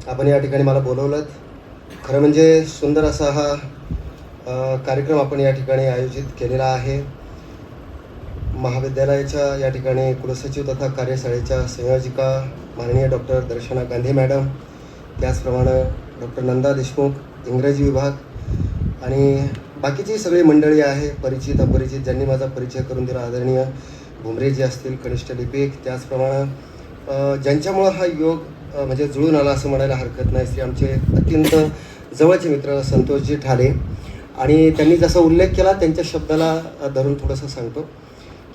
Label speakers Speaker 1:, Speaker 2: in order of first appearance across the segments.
Speaker 1: आपण या ठिकाणी मला बोलवलं. खरं म्हणजे सुंदर असा हा कार्यक्रम आपण या ठिकाणी आयोजित केलेला आहे. महाविद्यालयाच्या या ठिकाणी कुलसचिव तथा कार्यशाळेच्या संयोजिका माननीय डॉक्टर दर्शना गांधी मॅडम, त्याचप्रमाणे डॉक्टर नंदा देशमुख इंग्रजी विभाग आणि बाकीची सगळी मंडळी आहे, परिचित अपरिचित, ज्यांनी माझा परिचय करून दिला. आदरणीय भुमरेजी असतील, कनिष्ठ लिपिक, त्याचप्रमाणे ज्यांच्यामुळं हा योग म्हणजे जुळून आला असं म्हणायला हरकत नाही, श्री आमचे अत्यंत जवळचे मित्र संतोषजी ठाले. आणि त्यांनी जसा उल्लेख केला त्यांच्या शब्दाला धरून थोडंसं सांगतो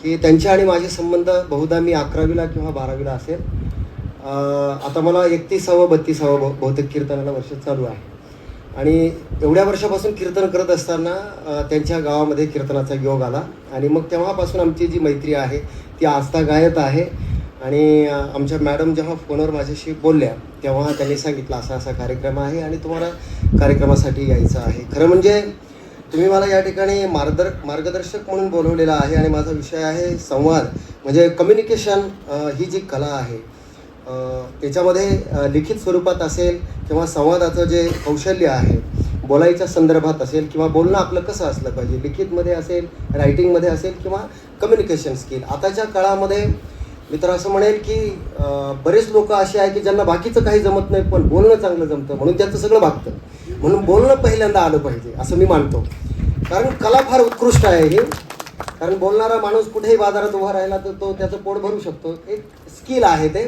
Speaker 1: की त्यांचे आणि माझे संबंध बहुधा मी 11वीला किंवा 12वीला असेल. आता मला 31व-32व बहुतेक कीर्तनाला वर्ष चालू आहे. आणि एवढ्या वर्षापासून कीर्तन करत असताना त्यांच्या गावामध्ये कीर्तनाचा योग आला आणि मग तेव्हापासून आमची जी मैत्री आहे ती आस्थागायत आहे. आणि आमच्या मॅडम जेव्हा फोनवर माझ्याशी बोलल्या तेव्हा त्यांनी सांगितलं असा असा कार्यक्रम आहे आणि तुम्हाला कार्यक्रमासाठी यायचं आहे. खरं म्हणजे तुम्ही मला या ठिकाणी मार्गदर्शक म्हणून बोलवलेलं आहे आणि माझा विषय आहे संवाद, म्हणजे कम्युनिकेशन ही जी कला आहे त्याच्यामध्ये लिखित स्वरूपात असेल किंवा संवादाचं जे कौशल्य आहे बोलायच्या संदर्भात असेल किंवा बोलणं आपलं कसं असलं पाहिजे, लिखितमध्ये असेल, रायटिंगमध्ये असेल किंवा कम्युनिकेशन स्किल. आताच्या काळामध्ये मी तर असं म्हणेल की बरेच लोक असे आहे की ज्यांना बाकीचं काही जमत नाही पण बोलणं चांगलं जमतं म्हणून त्याचं सगळं भागतं. म्हणून बोलणं पहिल्यांदा आलं पाहिजे असं मी मानतो. कारण कला फार उत्कृष्ट आहे ही. कारण बोलणारा माणूस कुठेही बाजारात उभा राहिला तर तो त्याचं पोट भरू शकतो. एक स्किल आहे, ते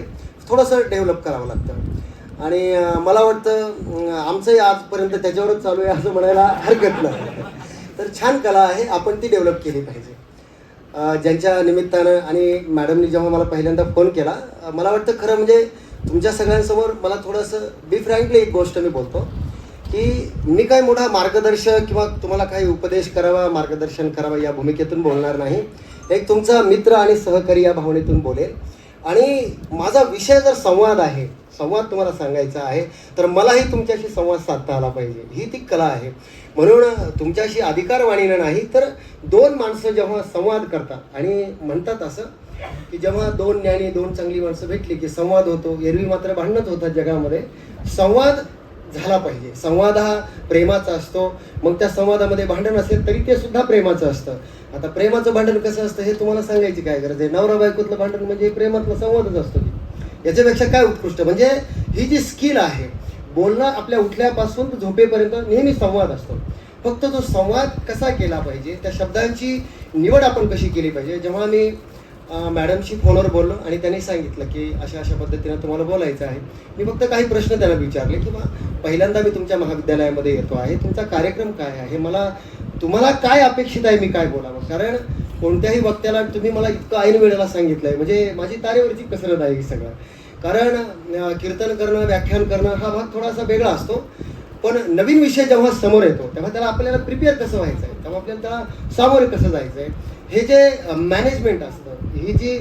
Speaker 1: थोडंसं डेव्हलप करावं लागतं. आणि मला वाटतं आमचंही आजपर्यंत त्याच्यावरच चालू आहे असं म्हणायला हरकत नाही. तर छान कला आहे, आपण ती डेव्हलप केली पाहिजे. ज्यांच्या निमित्तानं आणि मॅडमनी जेव्हा मला पहिल्यांदा फोन केला, मला वाटतं खरं म्हणजे तुमच्या सगळ्यांसमोर मला थोडंसं बी फ्रँकली एक गोष्ट मी बोलतो की मी काय मोठा मार्गदर्शक किंवा तुम्हाला काही उपदेश करावा, मार्गदर्शन करावं या भूमिकेतून बोलणार नाही. एक तुमचा मित्र आणि सहकारी या भावनेतून बोलेल. आणि माझा विषय जर संवाद आहे, संवाद तुम्हाला सांगायचा आहे तर मलाही तुमच्याशी संवाद साधता आला पाहिजे, ही ती कला आहे. म्हणून तुमच्याशी अधिकारवाणीनं नाही तर दोन माणसं जेव्हा संवाद करतात आणि म्हणतात असं की जेव्हा दोन ज्ञानी, दोन चांगली माणसं भेटली की संवाद होतो. एरवी मात्र भांडणच होतात जगामध्ये. संवाद झाला पाहिजे. संवाद हा प्रेमाचा असतो. मग त्या संवादामध्ये भांडण असेल तरी ते सुद्धा प्रेमाचं असतं. आता प्रेमाचं भांडण कसं असतं हे तुम्हाला सांगायची काय गरज आहे. नवरा बायकोतलं भांडण म्हणजे प्रेमातला संवादच असतो. याच्यापेक्षा काय उत्कृष्ट. म्हणजे ही जी स्किल आहे, बोलणं आपल्या उठल्यापासून झोपेपर्यंत नेहमी संवाद असतो. फक्त तो संवाद कसा केला पाहिजे, त्या शब्दांची निवड आपण कशी केली पाहिजे. जेव्हा मी मॅडमशी फोनवर बोललो आणि त्यांनी सांगितलं की अशा अशा पद्धतीनं तुम्हाला बोलायचं आहे, मी फक्त काही प्रश्न त्यांना विचारले की पहिल्यांदा मी तुमच्या महाविद्यालयामध्ये येतो आहे, तुमचा कार्यक्रम काय आहे, मला तुम्हाला काय अपेक्षित आहे, मी काय बोलावं. कारण कोणत्याही वक्त्याला तुम्ही मला इतकं ऐन वेळेला सांगितलं आहे म्हणजे माझी तारेवरची कसरत आहे ही सगळं. कारण कीर्तन करणं, व्याख्यान करणं हा भाग थोडासा वेगळा असतो. पण नवीन विषय जेव्हा समोर येतो तेव्हा त्याला आपल्याला प्रिपेअर कसं व्हायचं आहे, तेव्हा आपल्याला त्याला सामोरे कसं जायचं आहे, हे जे मॅनेजमेंट असतं, ही जी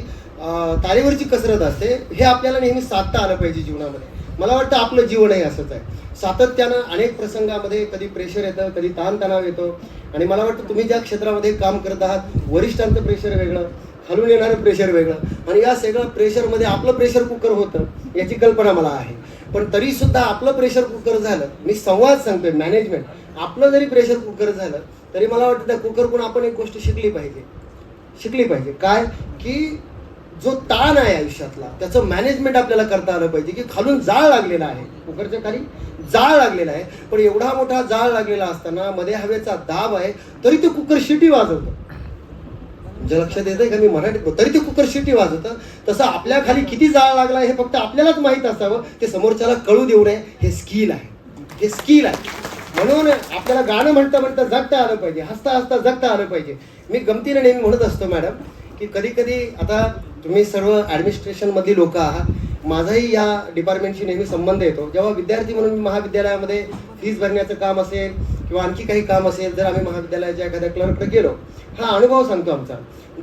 Speaker 1: तारेवरची कसरत असते, हे आपल्याला नेहमी साधता आलं पाहिजे जीवनामध्ये. मला वाटतं आपलं जीवनही असंच आहे. सातत्यानं अनेक प्रसंगामध्ये कधी प्रेशर येतं, कधी ताणतणाव येतो. आणि मला वाटतं तुम्ही ज्या क्षेत्रामध्ये काम करत आहात, वरिष्ठांचं प्रेशर वेगळं, खालून येणारं प्रेशर वेगळं आणि या सगळ्या प्रेशरमध्ये आपलं प्रेशर कुकर होतं याची कल्पना मला आहे. पण तरीसुद्धा आपलं प्रेशर कुकर झालं, मी संवाद सांगतोय, मॅनेजमेंट, आपलं जरी प्रेशर कुकर झालं तरी मला वाटतं त्या कुकरकडून आपण एक गोष्ट शिकली पाहिजे. काय की जो ताण आहे आयुष्यातला त्याचं मॅनेजमेंट आपल्याला करता आलं पाहिजे. की खालून जाळ लागलेला आहे, कुकरच्या खाली जाळ लागलेला आहे, पण एवढा मोठा जाळ लागलेला असताना मध्ये हवेचा दाब आहे तरी ते कुकर शिटी वाजवतं. म्हणजे लक्षात येतंय का मी मराठीत, तरी ते कुकर शिटी वाजवतं. तसं आपल्या खाली किती जाळ लागला हे फक्त आपल्यालाच माहीत असावं, ते समोरच्याला कळू देऊ नये. हे स्किल आहे. म्हणून आपल्याला गाणं म्हणता जगता आलं पाहिजे, हसता हसता जगता आलं पाहिजे. मी गमतीने नेहमी म्हणत असतो मॅडम की कधी कधी आता तुम्ही सर्व ॲडमिनिस्ट्रेशनमधली लोक आहात, माझाही या डिपार्टमेंटशी नेहमी संबंध येतो. जेव्हा विद्यार्थी म्हणून मी महाविद्यालयामध्ये फीस भरण्याचं काम असेल किंवा आणखी काही काम असेल, जर आम्ही महाविद्यालयाच्या एखाद्या क्लर्ककडे गेलो, हा अनुभव सांगतो आमचा,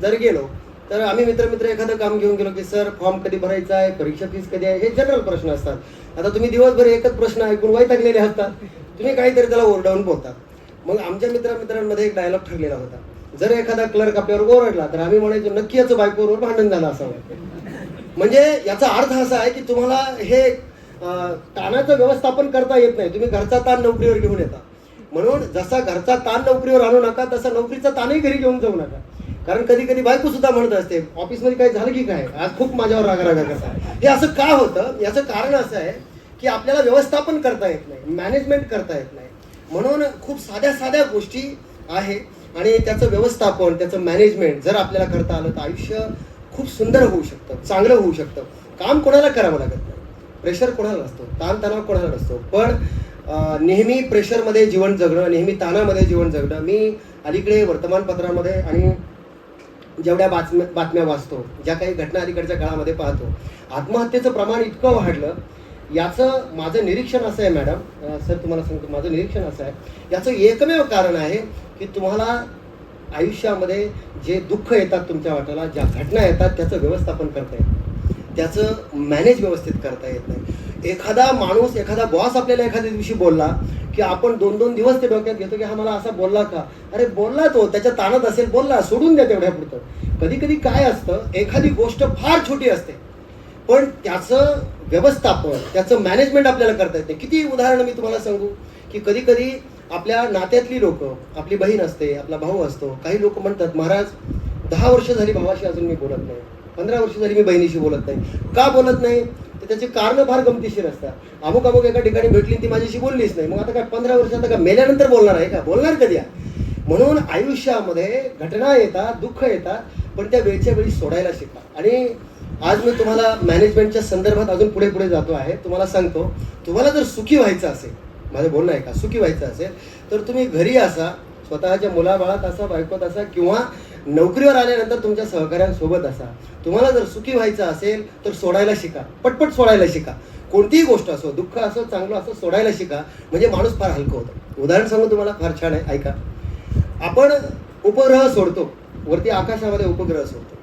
Speaker 1: जर गेलो तर आम्ही मित्र एखादं काम घेऊन गेलो की सर फॉर्म कधी भरायचा आहे, परीक्षा फीस कधी आहे, हे जनरल प्रश्न असतात. आता तुम्ही दिवसभर एकच प्रश्न ऐकून वैतागलेले असतात, तुम्ही काहीतरी त्याला ओरडावून बोलतात. मग आमच्या मित्रांमध्ये एक डायलॉग ठरलेला होता, जर एखादा क्लर्क आपल्यावर ओरडला तर आम्ही म्हणायचो नक्की याचं बायकोवर भांडण झालं असावं. म्हणजे याचा अर्थ असा आहे की तुम्हाला हे ताणाचं व्यवस्थापन करता येत नाही. तुम्ही घरचा ताण नोकरीवर घेऊन येता. म्हणून जसा घरचा ताण नोकरीवर आणू नका, तसा नोकरीचा ताणही घरी घेऊन जाऊ नका. कारण कधी कधी बायको सुद्धा म्हणत असते, ऑफिसमध्ये काय झालं की काय, आज खूप माझ्यावर रागारागा करता. हे असं का होतं? याचं कारण असं आहे की आपल्याला व्यवस्थापन करता येत नाही, मॅनेजमेंट करता येत नाही. म्हणून खूप साध्या साध्या गोष्टी आहे आणि त्याचं व्यवस्थापन, त्याचं मॅनेजमेंट जर आपल्याला करता आलं तर आयुष्य खूप सुंदर होऊ शकतं, चांगलं होऊ शकतं. काम कोणाला करावं लागत नाही, प्रेशर कोणाला नसतो, ताणतणाव कोणाला नसतो. पण नेहमी प्रेशरमध्ये जीवन जगणं, नेहमी ताणामध्ये जीवन जगणं. मी अलीकडे वर्तमानपत्रामध्ये आणि जेवढ्या बातम्या वाचतो, ज्या काही घटना अलीकडच्या काळामध्ये पाहतो, आत्महत्येचं प्रमाण इतकं वाढलं. याचं माझं निरीक्षण असं आहे मॅडम, सर तुम्हाला सांगतो, माझं निरीक्षण असं आहे, याचं एकमेव कारण आहे की तुम्हाला आयुष्यामध्ये जे दुःख येतात तुमच्या वाट्याला, ज्या घटना येतात, त्याचं व्यवस्थापन करता येत नाही, त्याचं मॅनेज व्यवस्थित करता येत नाही. एखादा माणूस, एखादा बॉस आपल्याला एखाद्या दिवशी बोलला की आपण 2-2 दिवस ते डोक्यात घेतो की हा मला असा बोलला का. अरे बोलला तो, त्याच्या ताणात असेल, बोलला, सोडून द्या तेवढ्या पुरतं. कधी कधी काय असतं, एखादी गोष्ट फार छोटी असते पण त्याचं व्यवस्थापन, त्याचं मॅनेजमेंट आपल्याला करता येते. किती उदाहरणं मी तुम्हाला सांगू की कधी कधी आपल्या नात्यातली लोक, आपली बहीण असते, आपला भाऊ असतो, काही लोक म्हणतात महाराज 10 वर्ष झाली भावाशी अजून मी बोलत नाही, 15 वर्ष झाली मी बहिणीशी बोलत नाही. का बोलत नाही? तर त्याचे कारणं फार गमतीशीर असतात. अमुक एका ठिकाणी भेटली, ती माझ्याशी बोललीच नाही. मग आता काय 15 वर्ष, आता का मेल्यानंतर बोलणार आहे का? बोलणार कधी? म्हणून आयुष्यामध्ये घटना येतात, दुःख येतात, पण त्या वेळच्या वेळी सोडायला शिका. आणि आज मी तुम्हाला मॅनेजमेंटच्या संदर्भात अजून पुढे पुढे जातो आहे. तुम्हाला सांगतो, तुम्हाला जर सुखी व्हायचं असेल, माझं बोलणं आहे का, सुखी व्हायचं असेल तर तुम्ही घरी असा, स्वतःच्या मुलाबाळात असा, बायकोत असा, किंवा नोकरीवर आल्यानंतर तुमच्या सहकाऱ्यांसोबत असा. तुम्हाला जर सुखी व्हायचं असेल तर सोडायला शिका, पटपट सोडायला शिका. कोणतीही गोष्ट असो, दुःख असो, चांगलं असो, सोडायला शिका, म्हणजे माणूस फार हलकं होतं. उदाहरण सांगू तुम्हाला, फार छान आहे, ऐका. आपण उपग्रह सोडतो, वरती आकाशामध्ये उपग्रह सोडतो.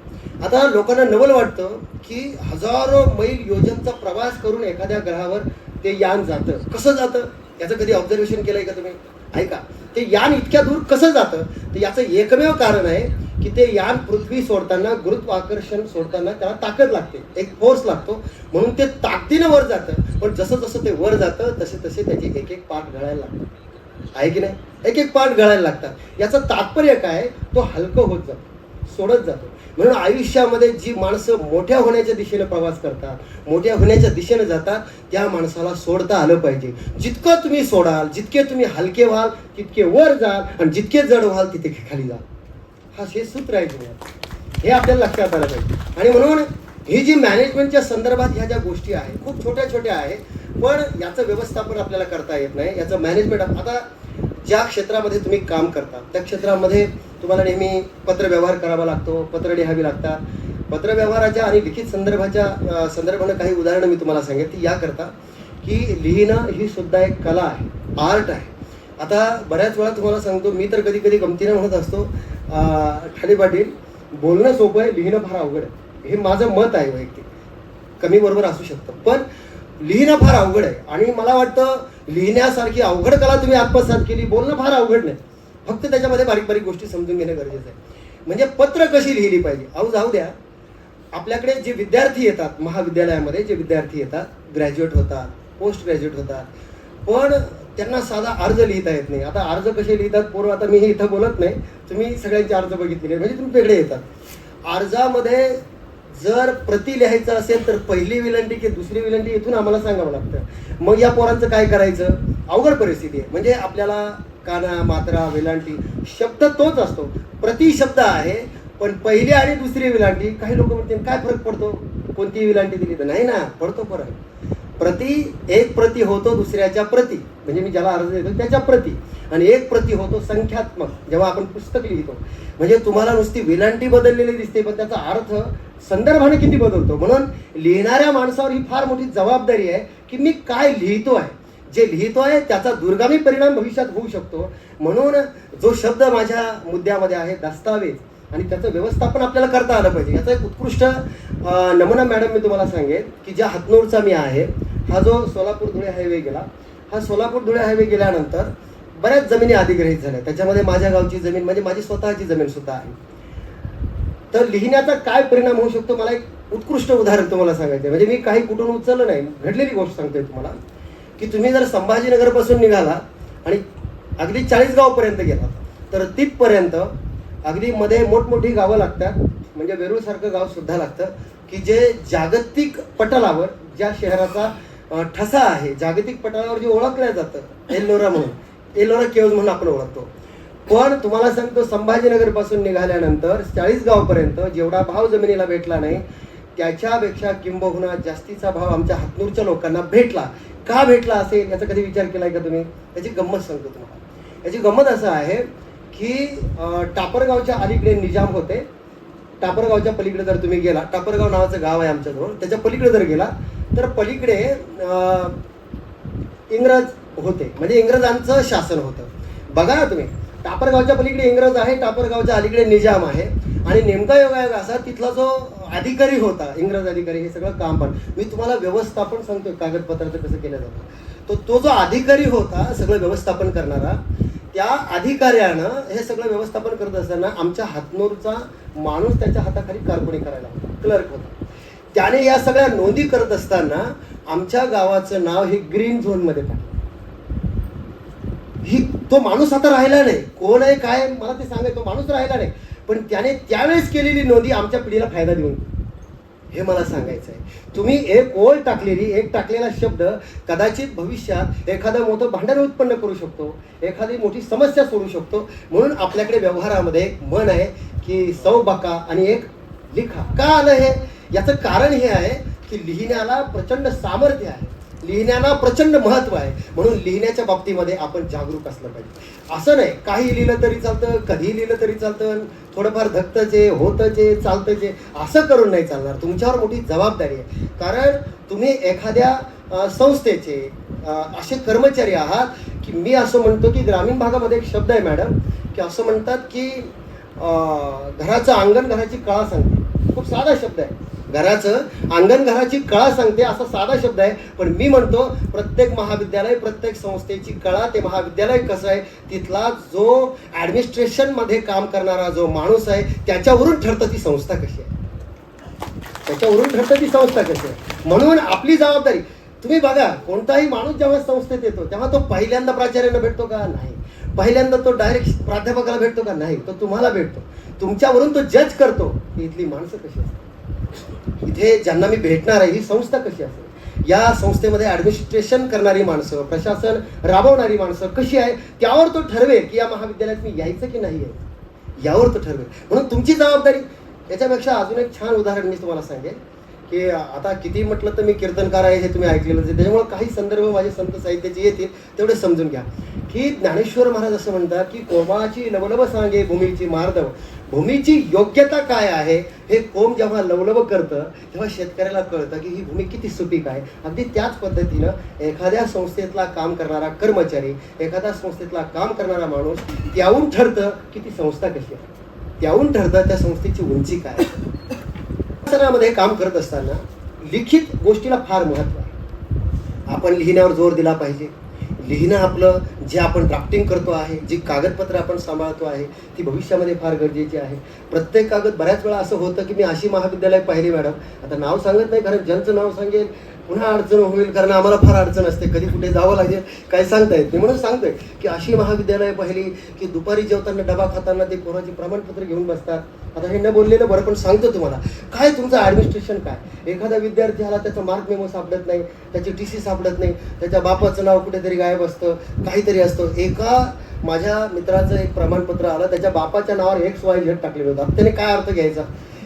Speaker 1: आता लोकांना नवल वाटतं की हजारो मैल योजनचा प्रवास करून एखाद्या ग्रहावर ते यान जातं. कसं जातं याचं कधी ऑब्झर्वेशन केलंय का तुम्ही? ऐका, ते यान इतक्या दूर कसं जातं, तर याचं एकमेव कारण आहे की ते यान पृथ्वी सोडताना, गुरुत्वाकर्षण सोडताना त्याला ताकद लागते, एक फोर्स लागतो, म्हणून ते ताकदीनं वर जातं. पण जसं जसं ते वर जातं तसे तसे त्याचे एक एक पार्ट गळायला लागतात, आहे की नाही? एक एक पार्ट गळायला लागतात. याचं तात्पर्य काय? तो हलकं होत जातो, सोडत जातो. म्हणून आयुष्यामध्ये जी माणसं मोठ्या होण्याच्या दिशेने प्रवास करतात, मोठ्या होण्याच्या दिशेने जातात, त्या माणसाला सोडता आलं पाहिजे. जितकं तुम्ही सोडाल, जितके तुम्ही हलके व्हाल तितके वर जाल, आणि जितके जड व्हाल तितके खाली जाल. हे सूत्र आहे जीवनात, हे आपल्याला लक्षात आलं पाहिजे. आणि म्हणून ही जी मॅनेजमेंटच्या संदर्भात ह्या ज्या गोष्टी आहेत, खूप छोट्या छोट्या आहेत, पण याचं व्यवस्थापन आपल्याला करता येत नाही. याचं मॅनेजमेंट, आता ज्या क्षेत्रामध्ये तुम्ही काम करता त्या क्षेत्रामध्ये तुम्हाला नेहमी पत्रव्यवहार करावा लागतो, पत्र लिहावी लागतात. पत्रव्यवहाराच्या आणि लिखित संदर्भानं काही उदाहरणं मी तुम्हाला सांगेन ती याकरता की लिहिणं ही सुद्धा एक कला आहे, आर्ट आहे. आता बऱ्याच वेळा तुम्हाला सांगतो, मी तर कधी कधी गमतीनं म्हणत असतो, ठाणे पाटील, बोलणं सोपं आहे, लिहिणं फार अवघड आहे. हे माझं मत आहे वैयक्तिक, कमी बरोबर असू शकतं, पण लिहिणं फार अवघड आहे. आणि मला वाटतं लिहिण्यासारखी अवघड कला तुम्ही आत्मसात केली, बोलणं फार अवघड नाही, फक्त त्याच्यामध्ये बारीक बारीक गोष्टी समजून घेणं गरजेचं आहे. म्हणजे पत्र कशी लिहिली पाहिजे. अहो जाऊ द्या, आपल्याकडे जे विद्यार्थी येतात, महाविद्यालयामध्ये जे विद्यार्थी येतात, ग्रॅज्युएट होतात, पोस्ट ग्रॅज्युएट होतात, पण त्यांना साधा अर्ज लिहिता येत नाही. आता अर्ज कसे लिहितात पोरं, आता मी हे इथं बोलत नाही, तुम्ही सगळ्यांचे अर्ज बघितलेले, म्हणजे तुम्ही वेगळे येतात. अर्जामध्ये जर प्रति लिहायचं असेल तर पहिली विलंटी की दुसरी विलंटी इथून आम्हाला सांगावं लागतं. मग या पोरांचं काय करायचं? अवघड परिस्थिती आहे. म्हणजे आपल्याला काना, मात्रा, वेलांटी, शब्द तोच असतो, प्रति शब्द आहे, पण पहिली आणि दुसरी विलांटी. काही लोक म्हणतील काय फरक पडतो, कोणती विलांटी दिली तर? नाही ना, पडतो फरक. एक प्रति होतो दुसऱ्याच्या प्रति, म्हणजे मी ज्याला अर्ज देतो त्याच्या प्रति, आणि एक प्रति होतो संख्यात्मक जेव्हा आपण पुस्तक लिहितो. म्हणजे तुम्हाला नुसती विलांटी बदललेली दिसते, पण त्याचा अर्थ संदर्भाने किती बदलतो. म्हणून लिहिणाऱ्या माणसावर ही फार मोठी जबाबदारी आहे की मी काय लिहितो आहे, जे लिहितोय त्याचा दूरगामी परिणाम भविष्यात होऊ शकतो. म्हणून जो शब्द माझ्या मुद्द्यामध्ये आहे, दस्तावेज, आणि त्याचं व्यवस्थापन आपल्याला करता आलं पाहिजे. याचा एक उत्कृष्ट नमुना मॅडम मी तुम्हाला सांगेन की ज्या हातनूरचा मी आहे, हा जो सोलापूर धुळे हायवे गेला, हा सोलापूर धुळे हायवे गेल्यानंतर बऱ्याच जमिनी अधिग्रहित झाल्या. त्याच्यामध्ये माझ्या गावची जमीन, म्हणजे माझी स्वतःची जमीन सुद्धा आहे. तर लिहिण्याचा काय परिणाम होऊ शकतो, मला एक उत्कृष्ट उदाहरण तुम्हाला सांगायचं म्हणजे मी काही कुठून उचललं नाही, घडलेली गोष्ट सांगतोय तुम्हाला की तुम्ही जर संभाजीनगरपासून निघाला आणि अगदी 40 गावपर्यंत गेला तर तिथपर्यंत अगदी मध्ये मोठमोठी गावं लागतात, म्हणजे वेरूळसारखं गाव सुद्धा लागतं की जे जागतिक पटलावर ज्या शहराचा ठसा आहे, जागतिक पटलावर जे ओळखलं जातं एल्लोरा म्हणून, एल्लोरा केव्ज म्हणून आपण ओळखतो. पण तुम्हाला सांगतो संभाजीनगरपासून निघाल्यानंतर 40 गावपर्यंत जेवढा भाव जमिनीला भेटला नाही त्याच्यापेक्षा किंबहुना जास्तीचा भाव आमच्या हातनूरच्या लोकांना भेटला. का भेटला असेल याचा कधी विचार केलाय का तुम्ही? याची गंमत सांगतो तुम्हाला. याची गंमत असं आहे की टापरगावच्या अलीकडे निजाम होते. टापरगावच्या पलीकडे जर तुम्ही गेला, टापरगाव नावाचं गाव आहे आमच्याजवळ, त्याच्या पलीकडे जर गेला तर पलीकडे इंग्रज होते, म्हणजे इंग्रजांचं शासन होतं. बघा ना तुम्ही, टापरगावच्या पलीकडे इंग्रज आहे, टापरगावच्या अलीकडे निजाम आहे आणि नेमका योगायोग असा तिथला जो अधिकारी होता, इंग्रज अधिकारी, हे सगळं काम पण मी तुम्हाला व्यवस्थापन सांगतोय कागदपत्राचं कसं केलं जातं. तो जो अधिकारी होता सगळं व्यवस्थापन करणारा, त्या अधिकाऱ्यानं हे सगळं व्यवस्थापन करत असताना आमच्या हातनूरचा माणूस त्याच्या हाताखाली कारकुनी करायला होता, क्लर्क होता. त्याने या सगळ्या नोंदी करत असताना आमच्या गावाचं नाव हे ग्रीन झोनमध्ये टाकलं. तो माणूस आता राहिला नाही, कोण आहे काय मला ते सांगायचं, तो माणूस राहिला नाही, पण त्याने त्यावेळेस केलेली नोंदी आमच्या पिढीला फायदा देऊन, हे मला सांगायचं आहे. तुम्ही एक ओळ टाकलेली, एक टाकलेला शब्द कदाचित भविष्यात एखादं मोठं भांडण उत्पन्न करू शकतो, एखादी मोठी समस्या सोडू शकतो. म्हणून आपल्याकडे व्यवहारामध्ये एक म्हण आहे की सौ बका आणि एक लिखा. का आलं हे? याचं कारण हे आहे की लिहिण्याला प्रचंड सामर्थ्य आहे, लिहिण्याला प्रचंड महत्व आहे. म्हणून लिहिण्याच्या बाबतीमध्ये आपण जागरूक असलं पाहिजे. असं नाही काही लिहिलं तरी चालतं, कधी लिहिलं तरी चालतं, थोडंफार धकतंचे होतंचे चालतंचे असं करून नाही चालणार. तुमच्यावर मोठी जबाबदारी आहे, कारण तुम्ही एखाद्या संस्थेचे असे कर्मचारी आहात की मी असं म्हणतो की ग्रामीण भागामध्ये एक शब्द आहे मॅडम, की असं म्हणतात की घराचं अंगण घराची कळा सांगते. खूप साधा शब्द आहे, घराचं अंगण घराची कळा सांगते, असा साधा शब्द आहे. पण मी म्हणतो प्रत्येक महाविद्यालय, प्रत्येक संस्थेची कळा, ते महाविद्यालय कसं आहे, तिथला जो ॲडमिनिस्ट्रेशनमध्ये काम करणारा जो माणूस आहे त्याच्यावरून ठरतं ती संस्था कशी आहे, त्याच्यावरून ठरतं ती संस्था कशी आहे. म्हणून आपली जबाबदारी, तुम्ही बघा कोणताही माणूस जेव्हा संस्थेत येतो तेव्हा तो पहिल्यांदा प्राचार्यांना भेटतो का? नाही. पहिल्यांदा तो डायरेक्ट प्राध्यापकाला भेटतो का? नाही. तो तुम्हाला भेटतो, तुमच्यावरून तो जज करतो की इथली माणसं कशी असतात, इथे ज्यांना मी भेटणार आहे ही संस्था कशी असेल, या संस्थेमध्ये ॲडमिनिस्ट्रेशन करणारी माणसं, प्रशासन राबवणारी माणसं कशी आहे, त्यावर तो ठरवेल की या महाविद्यालयात मी यायचं की नाही यायचं, यावर तो ठरवेल. म्हणून तुमची जबाबदारी. याच्यापेक्षा अजून एक छान उदाहरण मी तुम्हाला सांगेन की आता किती म्हटलं तर मी कीर्तनकार आहे हे तुम्ही ऐकलेलं आहे, त्याच्यामुळे काही संदर्भ माझे संत साहित्याचे येतील तेवढे समजून घ्या. की ज्ञानेश्वर महाराज असं म्हणतात की कोमाची लवलव सांगे भूमीची मार्दव. भूमीची योग्यता काय आहे हे कोंब जेव्हा लवलव करतं तेव्हा शेतकऱ्याला कळतं की ही भूमी किती सुपीक आहे. अगदी त्याच पद्धतीनं एखाद्या संस्थेतला काम करणारा कर्मचारी, एखाद्या संस्थेतला काम करणारा माणूस, त्याहून ठरतं की ती संस्था कशी आहे, त्याहून ठरतं त्या संस्थेची उंची काय. मध्ये काम करत असताना लिखित गोष्टीला फार महत्व आहे. आपण लिहिण्यावर जोर दिला पाहिजे. लिहिणं आपलं जे आपण ड्राफ्टिंग करतो आहे, जी कागदपत्र आपण सांभाळतो आहे ती भविष्यामध्ये फार गरजेची आहे. प्रत्येक कागद, बऱ्याच वेळा असं होतं की मी अशी महाविद्यालय पाहिली मॅडम, आता नाव सांगत नाही कारण ज्यांचं नाव सांगेल पुन्हा अडचण होईल, कारण आम्हाला फार अडचण असते, कधी कुठे जावं लागेल काय सांगता येत नाही. म्हणून सांगतोय की अशी महाविद्यालय पाहिली की दुपारी जेवताना डबा खाताना ते कोणाचे प्रमाणपत्र घेऊन बसतात. आता हे न बोललेलं बरं, पण सांगतो तुम्हाला काय तुमचं ॲडमिनिस्ट्रेशन काय. एखादा विद्यार्थी आला, त्याचा मार्क मेमो सापडत नाही, त्याची TC सापडत नाही, त्याच्या बापाचं नाव कुठेतरी गायब असतं, काहीतरी असतं. एका माझ्या मित्राचं एक प्रमाणपत्र आलं, त्याच्या बापाच्या नावावर XYZ टाकलेलं होतं. त्याने काय अर्थ घ्यायचा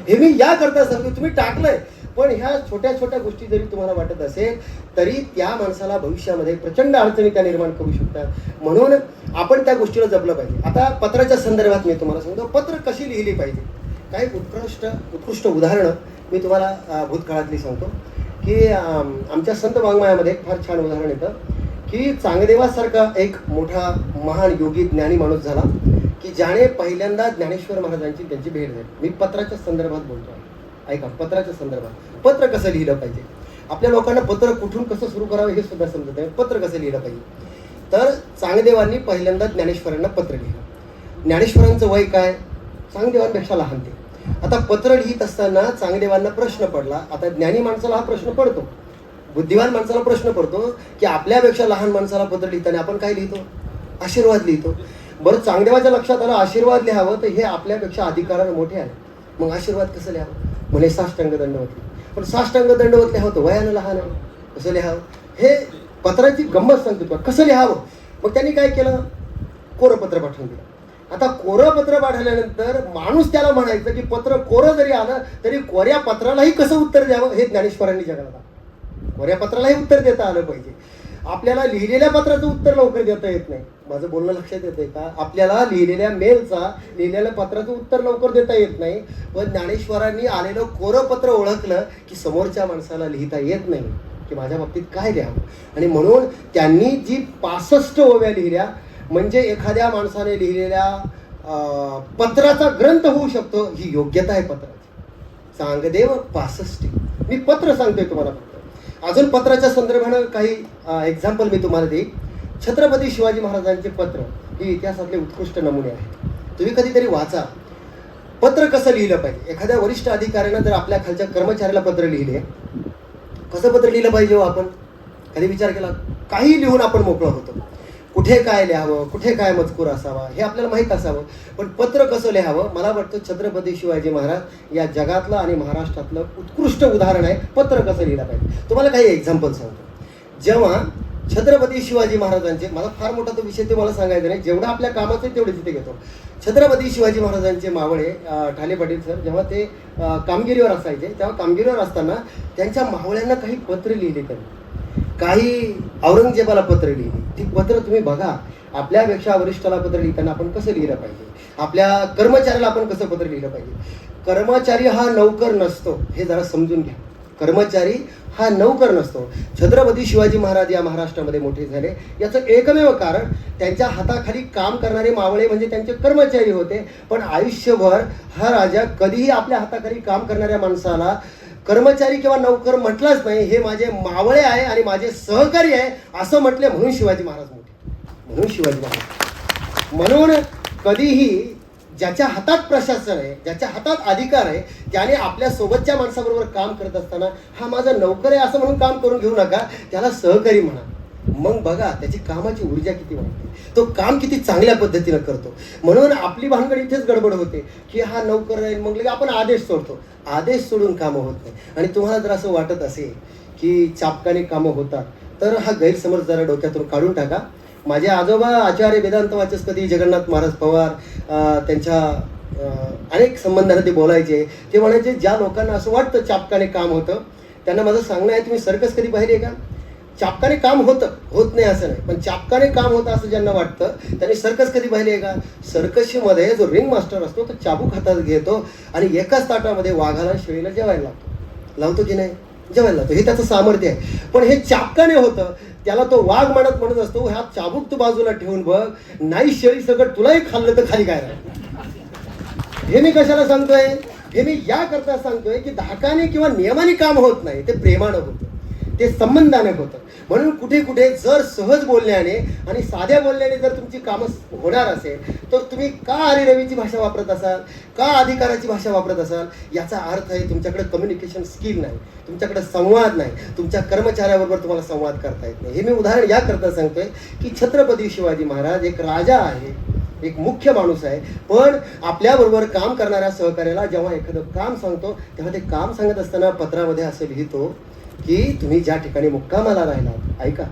Speaker 1: हे मी या करता सांगतो. तुम्ही टाकलंय, पण ह्या छोट्या छोट्या गोष्टी जरी तुम्हाला वाटत असेल तरी त्या माणसाला भविष्यामध्ये प्रचंड अडचणी त्या निर्माण करू शकतात. म्हणून आपण त्या गोष्टीला जपलं पाहिजे. आता पत्राच्या संदर्भात मी तुम्हाला सांगतो पत्र कशी लिहिली पाहिजे. काही उत्कृष्ट उदाहरणं मी तुम्हाला भूतकाळातली सांगतो की आमच्या संत वाङ्मयामध्ये फार छान उदाहरण येतं की चांगदेवासारखा एक मोठा महान योगी ज्ञानी माणूस झाला की ज्याने पहिल्यांदा ज्ञानेश्वर महाराजांची त्यांची भेट झाली. मी पत्राच्या संदर्भात बोलतो आहे, ऐका. पत्राच्या संदर्भात पत्र कसं लिहिलं पाहिजे. आपल्या लोकांना पत्र कुठून कसं सुरू करावं हे सुद्धा समजत नाही. पत्र कसं लिहिलं पाहिजे. तर चांगदेवांनी पहिल्यांदा ज्ञानेश्वरांना पत्र लिहिलं. ज्ञानेश्वरांचं वय काय, चांगदेवांपेक्षा लहान ते. आता आता पत्र लिहित असताना चांगदेवांना प्रश्न पडला. आता ज्ञानी माणसाला हा प्रश्न पडतो, बुद्धिवान माणसाला प्रश्न पडतो की आपल्यापेक्षा लहान माणसाला पत्र लिहिताना आपण काय लिहितो? आशीर्वाद लिहितो. बरं, चांगदेवाच्या लक्षात आलं आशीर्वाद लिहावं तर हे आपल्यापेक्षा अधिकाराने मोठे आहे, मग आशीर्वाद कसं लिहावं? म्हणे साष्टांग दंडवत. पण साष्टांग दंडवत लिहावं तर वयानं लहान आहे, कसं लिहावं? हे पत्राची गंमत सांगतो. कसं लिहावं? मग त्यांनी काय केलं? कोरं पत्र पाठवून दिलं. आता कोरं पत्र पाठवल्यानंतर माणूस त्याला म्हणायचं की पत्र कोरं जरी आलं तरी कोऱ्या पत्रालाही कसं उत्तर द्यावं हे ज्ञानेश्वरांनी जगाला दाखवलं. कोऱ्या पत्रालाही उत्तर देता आलं पाहिजे. आपल्याला लिहिलेल्या पत्राचं उत्तर लवकर देता येत नाही. माझं बोलणं लक्षात येतंय का? आपल्याला लिहिलेल्या मेलचा, लिहिलेल्या पत्राचं उत्तर लवकर देता येत नाही. पण ज्ञानेश्वरांनी आलेलं कोरं पत्र ओळखलं की समोरच्या माणसाला लिहिता येत नाही की माझ्या बाबतीत काय लिहावं. आणि म्हणून त्यांनी जी 65 ओव्या लिहिल्या, म्हणजे एखाद्या माणसाने लिहिलेल्या पत्राचा ग्रंथ होऊ शकतो, ही योग्यता आहे पत्राची. चांगदेव 65. मी पत्र सांगतोय तुम्हाला फक्त. अजून पत्राच्या संदर्भानं काही एक्झाम्पल मी तुम्हाला देईन. छत्रपती शिवाजी महाराजांचे पत्र हे इतिहासातले उत्कृष्ट नमुने आहेत. तुम्ही कधीतरी वाचा पत्र कसं लिहिलं पाहिजे. एखाद्या वरिष्ठ अधिकाऱ्यानं जर आपल्या खालच्या कर्मचाऱ्याला पत्र लिहिले, कसं पत्र लिहिलं पाहिजे हो? आपण कधी विचार केला? काही लिहून आपण मोकळं होतो. कुठे काय लिहावं, कुठे काय मजकूर असावा हे आपल्याला माहीत असावं. पण पत्र कसं लिहावं, मला वाटतं छत्रपती शिवाजी महाराज या जगातलं आणि महाराष्ट्रातलं उत्कृष्ट उदाहरण आहे. पत्र कसं लिहिलं पाहिजे. तुम्हाला काही एक्झाम्पल सांगतो. जेव्हा छत्रपती शिवाजी महाराजांचे, मला फार मोठा तो विषय ते मला सांगायचा नाही, जेवढं आपल्या कामाचं आहे तेवढे तिथे घेतो. छत्रपती शिवाजी महाराजांचे मावळे ठाले पाटील सर जेव्हा ते कामगिरीवर असायचे, तेव्हा कामगिरीवर असताना त्यांच्या मावळ्यांना काही पत्र लिहिले, त्यांनी काही औरंगजेबाला पत्र लिहिली. ती पत्र तुम्ही बघा. आपल्यापेक्षा वरिष्ठाला पत्र लिहिताना आपण कसं लिहिलं पाहिजे, आपल्या कर्मचाऱ्याला आपण कसं पत्र लिहिलं पाहिजे. कर्मचारी हा नौकर नसतो, हे जरा समजून घ्या. कर्मचारी हा नौकर नसतो. छत्रपती शिवाजी महाराज या महाराष्ट्रामध्ये मोठे झाले याचं एकमेव कारण त्यांच्या हाताखाली काम करणारे मावळे म्हणजे त्यांचे कर्मचारी होते. पण आयुष्यभर हा राजा कधीही आपल्या हाताखाली काम करणाऱ्या माणसाला कर्मचारी किंवा नौकर म्हटलाच नाही. हे माझे मावळे आहे आणि माझे सहकारी आहे असं म्हटले, म्हणून शिवाजी महाराज मोठे, म्हणून शिवाजी महाराज. म्हणून कधीही ज्याच्या हातात प्रशासन आहे, ज्याच्या हातात अधिकार आहे, त्याने आपल्या सोबतच्या माणसाबरोबर काम करत असताना हा माझा नौकर आहे असं म्हणून काम करून घेऊ नका, त्याला सहकारी म्हणा. मग बघा त्याची कामाची ऊर्जा किती वाढते, तो काम किती चांगल्या पद्धतीनं करतो. म्हणून आपली भानगड इथेच गडबड होते की हा नौकर आहे, मग आपण आदेश सोडतो. आदेश सोडून कामं होत नाही. आणि तुम्हाला जर असं वाटत असेल की चापकाने कामं होतात तर हा गैरसमज जरा डोक्यातून काढून टाका. माझे आजोबा आचार्य वेदांत वाचस्पती जगन्नाथ महाराज पवार त्यांच्या अनेक संबंधांना ते बोलायचे. ते म्हणायचे ज्या लोकांना असं वाटतं चापकाने काम होतं त्यांना माझं सांगणं आहे, तुम्ही सर्कस कधी पाहिली आहे का? चापकाने काम होतं, होत नाही असं नाही, पण चापकाने काम होतं असं ज्यांना वाटतं त्यांनी सर्कस कधी पाहिली आहे का? सर्कशीमध्ये जो रिंग मास्टर असतो तो चाबूक हातात घेतो आणि एकाच ताटामध्ये वाघाला शेळीला जेवायला लावतो की नाही? जेवायला लावतो. हे त्याचं सामर्थ्य आहे. पण हे चापकाने होतं, त्याला तो वाघ म्हणत असतो हा चाबूक तू बाजूला ठेवून बघ, नाही शेळी सगळं तुलाही खाल्लं तर खाली काय राहील. हे मी कशाला सांगतोय? हे मी याकरता सांगतोय की धाकाने किंवा नियमाने काम होत नाही, ते प्रेमानं होतं, ते संबंधाने होतं. म्हणून कुठे कुठे जर सहज बोलण्याने आणि साध्या बोलण्याने जर तुमची कामं होणार असेल तर तुम्ही का हरिरवीची भाषा वापरत असाल, का अधिकाराची भाषा वापरत असाल, याचा अर्थ आहे तुमच्याकडे कम्युनिकेशन स्किल नाही, तुमच्याकडे संवाद नाही, तुमच्या कर्मचाऱ्याबरोबर तुम्हाला संवाद करता येत नाही. हे मी उदाहरण याकरता सांगतोय की छत्रपती शिवाजी महाराज एक राजा आहे, एक मुख्य माणूस आहे, पण आपल्याबरोबर काम करणाऱ्या सहकार्याला जेव्हा एखादं काम सांगतो तेव्हा ते काम सांगत असताना पत्रामध्ये असं लिहितो की तुम्ही ज्या ठिकाणी मुक्कामाला राहिलात, ऐका,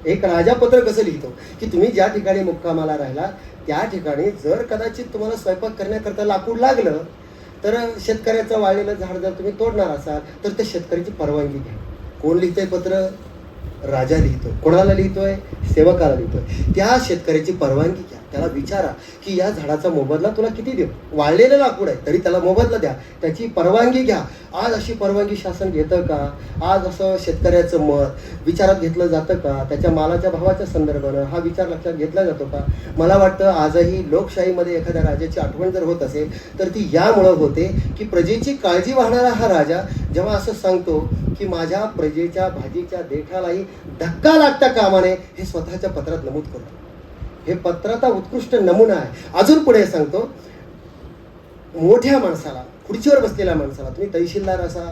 Speaker 1: एक राजा पत्र कसं लिहितो की तुम्ही ज्या ठिकाणी मुक्कामाला राहिलात त्या ठिकाणी जर कदाचित तुम्हाला स्वयंपाक करण्याकरता लाकूड लागलं तर शेतकऱ्याचं वाळलेलं झाड जर तुम्ही तोडणार असाल तर त्या शेतकऱ्याची परवानगी घ्या. कोण लिहितंय पत्र? राजा लिहितोय. कोणाला लिहितोय? सेवकाला लिहितोय. त्या शेतकऱ्याची परवानगी घ्या, त्याला विचारा की या झाडाचा मोबदला तुला किती देऊ, वाळलेलं लाकूड आहे तरी त्याला मोबदला द्या, त्याची परवानगी घ्या. आज अशी परवानगी शासन घेतं का? आज असं शेतकऱ्याचं मत विचारात घेतलं जातं का? त्याच्या मालाच्या भावाच्या संदर्भानं हा विचार लक्षात घेतला जातो का? मला वाटतं आजही लोकशाहीमध्ये एखाद्या राजाची आठवण जर होत असेल तर ती यामुळं होते की प्रजेची काळजी वाहणारा हा राजा जेव्हा असं सांगतो की माझ्या प्रजेच्या भाजीच्या देठालाही धक्का लागता कामाने, हे स्वतःच्या पत्रात नमूद करतो. हे पत्राचा उत्कृष्ट नमुना आहे. अजून पुढे सांगतो, मोठ्या माणसाला खुर्चीवर बसलेल्या माणसाला, तुम्ही तहसीलदार असा,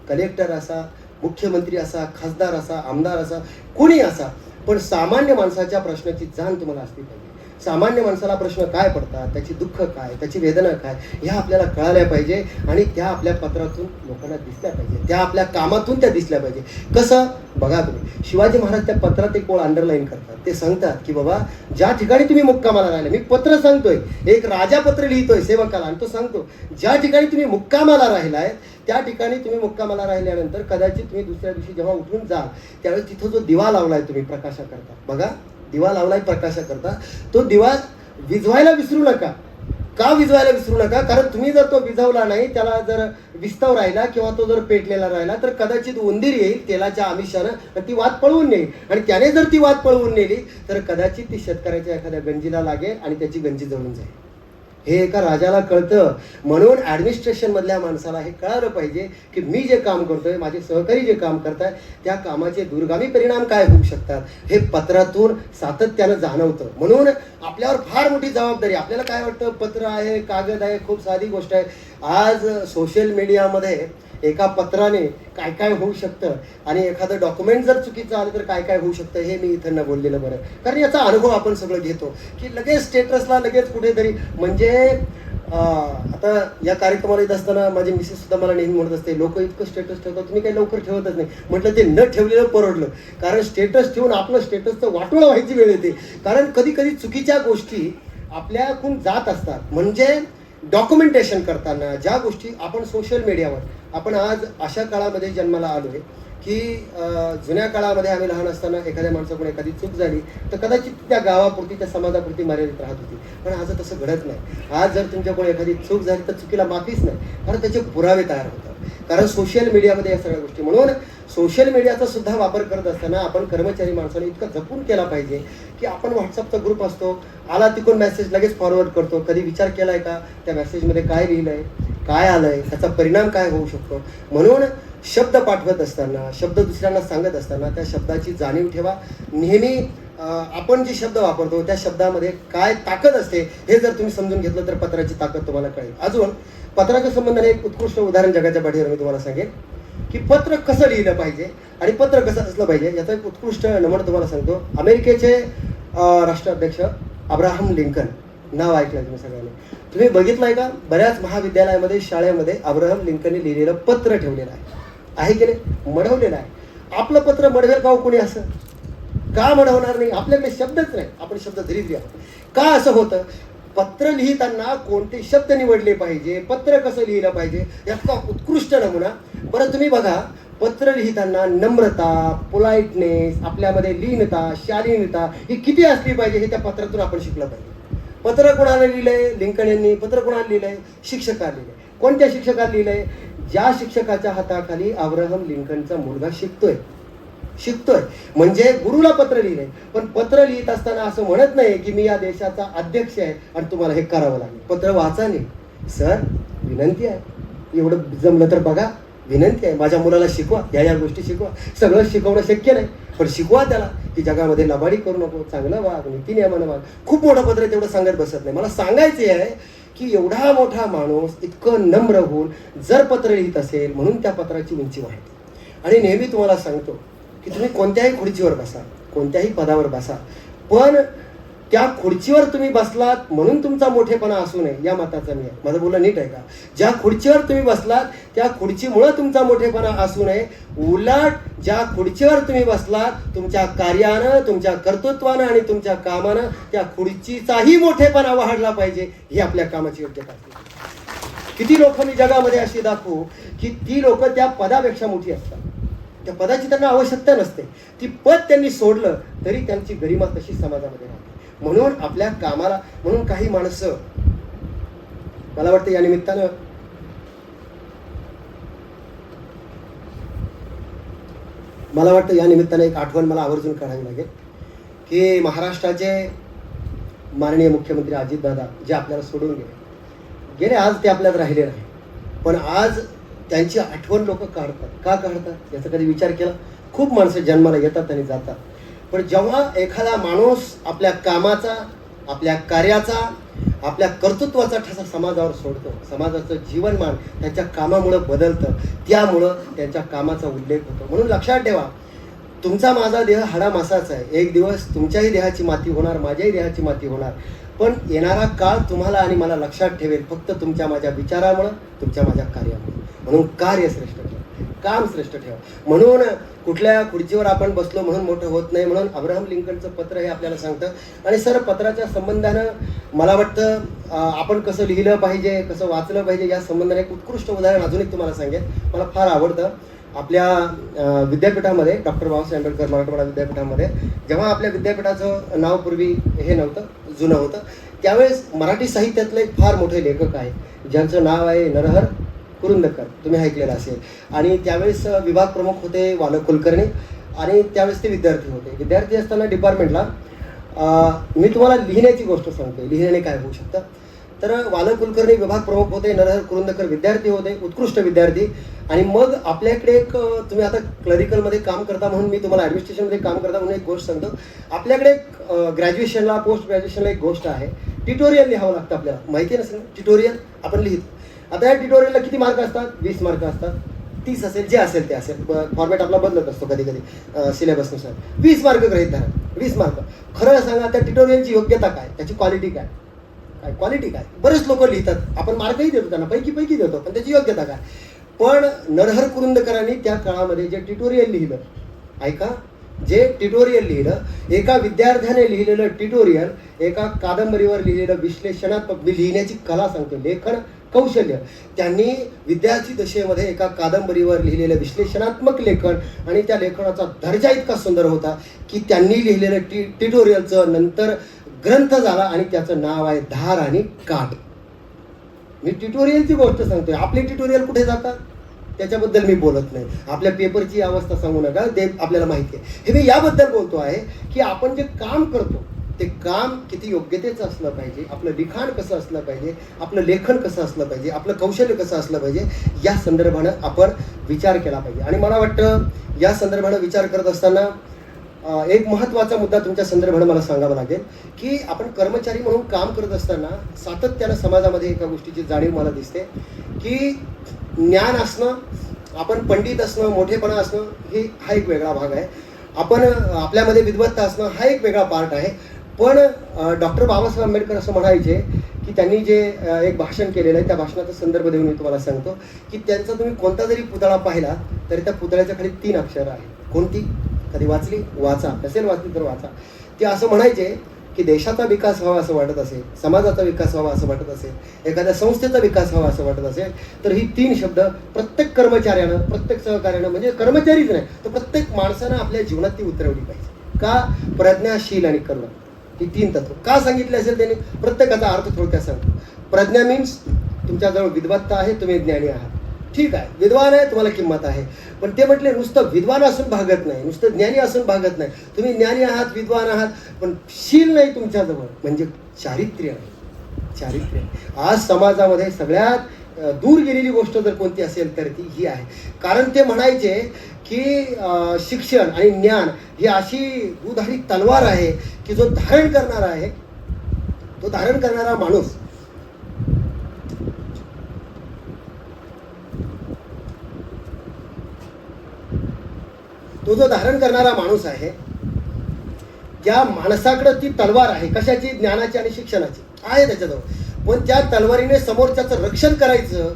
Speaker 1: कलेक्टर असा, मुख्यमंत्री असा, खासदार असा, आमदार असा, कोणी असा, पण सामान्य माणसाच्या प्रश्नाची जाण तुम्हाला असली पाहिजे. सामान्य माणसाला प्रश्न काय पडतात, त्याची दुःख काय, त्याची वेदना काय, ह्या आपल्याला कळाल्या पाहिजे आणि त्या आपल्या पत्रातून लोकांना दिसल्या पाहिजे, त्या आपल्या कामातून त्या दिसल्या पाहिजे. कसं बघा तुम्ही, शिवाजी महाराज त्या पत्रात एक ओळ अंडरलाईन करतात. ते सांगतात की बाबा ज्या ठिकाणी तुम्ही मुक्कामाला राहिले, मी पत्र सांगतोय, एक राजा पत्र लिहितोय सेवकाला आणि तो सांगतो ज्या ठिकाणी तुम्ही मुक्कामाला राहिलाय त्या ठिकाणी तुम्ही मुक्कामाला राहिल्यानंतर कदाचित तुम्ही दुसऱ्या दिवशी जेव्हा उठून जाल त्यावेळेस तिथं जो दिवा लावलाय तुम्ही प्रकाशाकरता, बघा दिवा लावलाय प्रकाशाकरता, तो दिवा विझवायला विसरू नका. का विझवायला विसरू नका? कारण तुम्ही जर तो विझवला नाही, त्याला जर विस्तव राहिला किंवा तो जर पेटलेला राहिला तर कदाचित उंदीर येईल तेलाच्या आमिषानं आणि ती वात पळवून नेईल, आणि त्याने जर ती वात पळवून नेली तर कदाचित ती शेतकऱ्याच्या एखाद्या गंजीला लागेल आणि त्याची गंजी जळून जाईल. हे एका राजाला कळतं. म्हणून ॲडमिनिस्ट्रेशन मधल्या माणसाला हे कळालं पाहिजे की मी जे काम करतोय, माझे सहकारी जे काम करताय, त्या कामाचे दूरगामी परिणाम काय होऊ शकतात हे पत्रातून सातत्यानं जाणवतं. म्हणून आपल्यावर फार मोठी जबाबदारी. आपल्याला काय वाटतं, पत्र आहे, कागद आहे, खूप साधी गोष्ट आहे. आज सोशल मीडियामध्ये एका पत्राने काय काय होऊ शकतं आणि एखादं डॉक्युमेंट जर चुकीचं आलं तर काय काय होऊ शकतं हे मी इथं न बोललेलं बरं, कारण याचा अनुभव आपण सगळं घेतो की लगेच स्टेटसला लगेच कुठेतरी. म्हणजे आता या कार्यक्रमाला येत असताना माझी मिसेस सुद्धा मला नेहमी म्हणत असते, लोक इतकं स्टेटस ठेवतात, तुम्ही काही लवकर ठेवतच नाही. म्हटलं ते न ठेवलेलं परवडलं, कारण स्टेटस ठेवून आपलं स्टेटसचं वाटोळं व्हायची वेळ येते. कारण कधी कधी चुकीच्या गोष्टी आपल्याकडून जात असतात. म्हणजे डॉक्युमेंटेशन करताना ज्या गोष्टी आपण सोशल मीडियावर, आपण आज अशा काळामध्ये जन्माला आलोय की जुन्या काळामध्ये आम्ही लहान असताना एखाद्या माणसाकडून एखादी चूक झाली तर कदाचित त्या गावापुरती, त्या समाजापुरती मर्यादित राहत होती. पण आज तसं घडत नाही. आज जर तुमच्याकडून एखादी चूक झाली तर चुकीला माफीच नाही, कारण त्याचे पुरावे तयार होतात. कारण सोशल मीडियामध्ये या सगळ्या गोष्टी. म्हणून सोशल मीडियाचा सुद्धा वापर करत असताना आपण कर्मचारी माणसाने इतकं जपून केला पाहिजे की आपण व्हॉट्सअपचा ग्रुप असतो, आला तिकडून मेसेज लगेच फॉरवर्ड करतो. कधी विचार केलाय का त्या मेसेजमध्ये काय लिहिलंय, काय आलंय, त्याचा परिणाम काय होऊ शकतो. म्हणून शब्द पाठवत असताना, शब्द दुसऱ्यांना सांगत असताना त्या शब्दाची जाणीव ठेवा. नेहमी आपण जे शब्द वापरतो त्या शब्दामध्ये काय ताकद असते हे जर तुम्ही समजून घेतलं तर पत्राची ताकद तुम्हाला कळेल. अजून पत्राच्या संबंधाने एक उत्कृष्ट उदाहरण जगाच्या पाठीवर मी तुम्हाला सांगेन की पत्र कसं लिहिलं पाहिजे आणि पत्र कसं असलं पाहिजे याचा एक उत्कृष्ट नमूना तुम्हाला सांगतो. अमेरिकेचे राष्ट्राध्यक्ष अब्राहम लिंकन, नाव ऐकलंय तुम्ही सगळ्यांनी. तुम्ही बघितलंय का, बऱ्याच महाविद्यालयामध्ये, शाळेमध्ये अब्राहम लिंकनने लिहिलेलं पत्र ठेवलेलं आहे की नाही, मढवलेलं आहे. आपलं पत्र मढवेल का कोणी? असं का मढवणार नाही? आपल्याकडे शब्दच नाही, आपण शब्द धरीत आहोत. का असं होतं? पत्र लिहिताना कोणते शब्द निवडले पाहिजे, पत्र कसं लिहिलं पाहिजे याचा उत्कृष्ट नमुना. बरं तुम्ही बघा, पत्र लिहिताना नम्रता, पोलाइटनेस, आपल्यामध्ये लीनता, शालीनता ही किती असली पाहिजे हे त्या पत्रातून आपण शिकलं पाहिजे. पत्र कोणाला लिहिलंय? लिंकन यांनी. पत्र कोणाला लिहिलंय? शिक्षकाला लिहिलंय. कोणत्या शिक्षकाला लिहिलंय? ज्या शिक्षकाच्या हाताखाली अब्राहम लिंकनचा मुलगा शिकतोय. म्हणजे गुरुला पत्र लिहिलंय. पण पत्र लिहित असताना असं म्हणत नाही की मी या देशाचा अध्यक्ष आहे आणि तुम्हाला हे करावं लागेल. पत्र वाचा नाही, सर विनंती आहे, एवढं जमलं तर बघा, विनंती आहे, माझ्या मुलाला शिकवा, या गोष्टी शिकवा. सगळं शिकवणं शक्य नाही, पण शिकवा त्याला की जगामध्ये लबाडी करू नको, चांगलं वाग, नीती नियमानं वाग. खूप मोठं पत्र तेवढं सांगत बसत नाही. मला सांगायचे आहे की एवढा मोठा माणूस इतकं नम्र होऊन जर पत्र लिहित असेल, म्हणून त्या पत्राची उंची वाढते. आणि नेहमी तुम्हाला सांगतो की तुम्ही कोणत्याही खुर्चीवर बसा, कोणत्याही पदावर बसा, पण त्या खुर्चीवर तुम्ही बसलात म्हणून तुमचा मोठेपणा असू नये या मताचा मी आहे. माझं बोलणं नीट आहे का? ज्या खुर्चीवर तुम्ही बसलात त्या खुर्चीमुळे तुमचा मोठेपणा असू नये. उलट ज्या खुर्चीवर तुम्ही बसलात तुमच्या कार्यानं, तुमच्या कर्तृत्वानं आणि तुमच्या कामानं त्या खुर्चीचाही मोठेपणा वाढला पाहिजे, ही आपल्या कामाची योग्यता असते. किती लोक मी जगामध्ये अशी दाखवू की ती लोक त्या पदापेक्षा मोठी असतात, त्या पदाची त्यांना आवश्यकता नसते. ती पद त्यांनी सोडलं तरी त्यांची गरिमा तशी समाजामध्ये राहते. म्हणून आपल्या कामाला, म्हणून काही माणसं, मला वाटतं या निमित्तानं एक आठवण मला आवर्जून काढावी लागेल की महाराष्ट्राचे माननीय मुख्यमंत्री अजितदादा जे आपल्याला सोडून गेले, आज ते आपल्यात राहिले नाही, पण आज त्यांची आठवण लोक काढतात. का काढतात याचा कधी विचार केला? खूप माणसं जन्माला येतात आणि जातात, पण जेव्हा एखादा माणूस आपल्या कामाचा, आपल्या कार्याचा आपल्या कर्तृत्वाचा ठसा समाजावर सोडतो, समाजाचं जीवनमान त्यांच्या कामामुळं बदलतं, त्यामुळं त्यांच्या कामाचा उल्लेख होतो. म्हणून लक्षात ठेवा, तुमचा माझा देह हाडामासाचा आहे. एक दिवस तुमच्याही देहाची माती होणार, माझ्याही देहाची माती होणार, पण येणारा काळ तुम्हाला आणि मला लक्षात ठेवेल फक्त तुमच्या माझ्या विचारामुळं, तुमच्या माझ्या कार्यामुळे. म्हणून कार्य श्रेष्ठ ठेवा, काम श्रेष्ठ ठेवा. म्हणून कुठल्या खुर्चीवर आपण बसलो म्हणून मोठं होत नाही. म्हणून अब्राहम लिंकनचं पत्र हे आपल्याला सांगतं. आणि सर, पत्राच्या संबंधानं मला वाटतं आपण कसं लिहिलं पाहिजे, कसं वाचलं पाहिजे या संबंधाने एक उत्कृष्ट उदाहरण अजून एक तुम्हाला सांगेन, मला फार आवडतं. आपल्या विद्यापीठामध्ये, डॉक्टर बाबासाहेब आंबेडकर मराठवाडा विद्यापीठामध्ये, जेव्हा आपल्या विद्यापीठाचं नाव पूर्वी हे नव्हतं, जुनं होतं, त्यावेळेस मराठी साहित्यातले एक फार मोठे लेखक आहे ज्यांचं नाव आहे नरहर कुरुंदकर, तुम्ही ऐकलेलं असेल. आणि त्यावेळेस विभाग प्रमुख होते वाल कुलकर्णी, आणि त्यावेळेस ते विद्यार्थी होते. विद्यार्थी असताना डिपार्टमेंटला मी तुम्हाला लिहिण्याची गोष्ट सांगते, लिहिण्याने काय होऊ शकतं. तर वाल कुलकर्णी विभाग प्रमुख होते, नरहर कुरुंदकर विद्यार्थी होते, उत्कृष्ट विद्यार्थी. आणि मग आपल्याकडे एक, तुम्ही आता क्लरिकलमध्ये काम करता म्हणून मी तुम्हाला ॲडमिनिस्ट्रेशनमध्ये काम करता म्हणून एक गोष्ट सांगतो. आपल्याकडे ग्रॅज्युएशनला, पोस्ट ग्रॅज्युएशनला एक गोष्ट आहे, ट्युटोरियल लिहावं लागतं. आपल्याला माहिती नसेल, ट्युटोरियल आपण लिहितो. आता या ट्युटोरियलला किती मार्क असतात? 20 मार्क असतात, 30 असेल, जे असेल ते असेल, फॉर्मॅट आपला बदलत असतो कधी कधी सिलेबसनुसार. 20 मार्क गृहीत धरा, 20 मार्क. खरं सांगा, त्या ट्युटोरियलची योग्यता काय, त्याची क्वालिटी काय, काय क्वालिटी काय? बरेच लोक लिहितात, आपण मार्कही देतो त्यांना, पैकी देतो, पण त्याची योग्यता काय? पण नरहर कुरुंदकरांनी त्या काळामध्ये जे ट्युटोरियल लिहिलं, ऐका, जे ट्युटोरियल लिहिलं, एका विद्यार्थ्याने लिहिलेलं ट्युटोरियल, एका कादंबरीवर लिहिलेलं विश्लेषणात्मक, मी लिहिण्याची कला सांगतो, लेखन कौशल्य, त्यांनी विद्यार्थी दशेमध्ये एका कादंबरीवर लिहिलेलं विश्लेषणात्मक लेखन, आणि त्या लेखनाचा दर्जा इतका सुंदर होता की त्यांनी लिहिलेलं ट्युटोरियलचं नंतर ग्रंथ झाला, आणि त्याचं नाव आहे धार आणि काठ. मी ट्युटोरियलची गोष्ट सांगतोय. आपले ट्युटोरियल कुठे जातात त्याच्याबद्दल मी बोलत नाही, आपल्या पेपरची अवस्था सांगू नका, ते आपल्याला माहिती आहे. हे मी याबद्दल बोलतो आहे की आपण जे काम करतो ते काम किती योग्यतेचं असलं पाहिजे, आपलं लिखाण कसं असलं पाहिजे, आपलं लेखन कसं असलं पाहिजे, आपलं कौशल्य कसं असलं पाहिजे, या संदर्भानं आपण विचार केला पाहिजे. आणि मला वाटतं या संदर्भानं विचार करत असताना एक महत्त्वाचा मुद्दा तुमच्या संदर्भानं मला सांगावा लागेल की आपण कर्मचारी म्हणून काम करत असताना सातत्यानं समाजामध्ये एका गोष्टीची जाणीव मला दिसते की ज्ञान असणं, आपण पंडित असणं, मोठेपणा असणं, हा एक वेगळा भाग आहे. आपण आपल्यामध्ये विद्वत्ता असणं हा एक वेगळा पार्ट आहे. पण डॉक्टर बाबासाहेब आंबेडकर असं म्हणायचे की त्यांनी जे एक भाषण केलेलं आहे, त्या भाषणाचा संदर्भ देऊन मी तुम्हाला सांगतो की त्यांचा तुम्ही कोणता जरी पुतळा पाहिला तरी त्या पुतळ्याच्या खाली 3 अक्षरं आहेत. कोणती? कधी वाचली? वाचा. नसेल वाचली तर वाचा. ते असं म्हणायचे की देशाचा विकास व्हावा असं वाटत असेल, समाजाचा विकास व्हावा असं वाटत असेल, एखाद्या संस्थेचा विकास व्हावा असं वाटत असेल, तर ही 3 शब्द प्रत्येक कर्मचाऱ्यानं, प्रत्येक सहकार्यानं, म्हणजे कर्मचारीच नाही तर प्रत्येक माणसानं आपल्या जीवनात ती उतरवली पाहिजे. का? प्रज्ञाशील आणि करुणा, ही 3 तत्व का सांगितले असेल त्यांनी? प्रत्येकाचा अर्थ थोडक्यात सांगतो. प्रज्ञा मीन्स तुमच्याजवळ विद्वत्ता आहे, तुम्ही ज्ञानी आहात, ठीक आहे, विद्वान आहे, तुम्हाला किंमत आहे. पण ते म्हटले नुसतं विद्वान असून भागत नाही, नुसतं ज्ञानी असून भागत नाही. तुम्ही ज्ञानी आहात, विद्वान आहात, पण शील नाही तुमच्याजवळ, म्हणजे चारित्र्य नाही. चारित्र्य आज समाजामध्ये सगळ्यात दूर गेलेली गोष्ट जर कोणती असेल तर ती ही आहे. कारण ते म्हणायचे की शिक्षण आणि ज्ञान ही अशी दुधारी तलवार आहे की जो धारण करणारा आहे, तो धारण करणारा माणूस तो जो धारण करणारा माणूस आहे, त्या माणसाकडे ती तलवार आहे. कशाची? ज्ञानाची आणि शिक्षणाची आहे त्याच्याजवळ. पण त्या तलवारीने समोरच्याचं रक्षण करायचं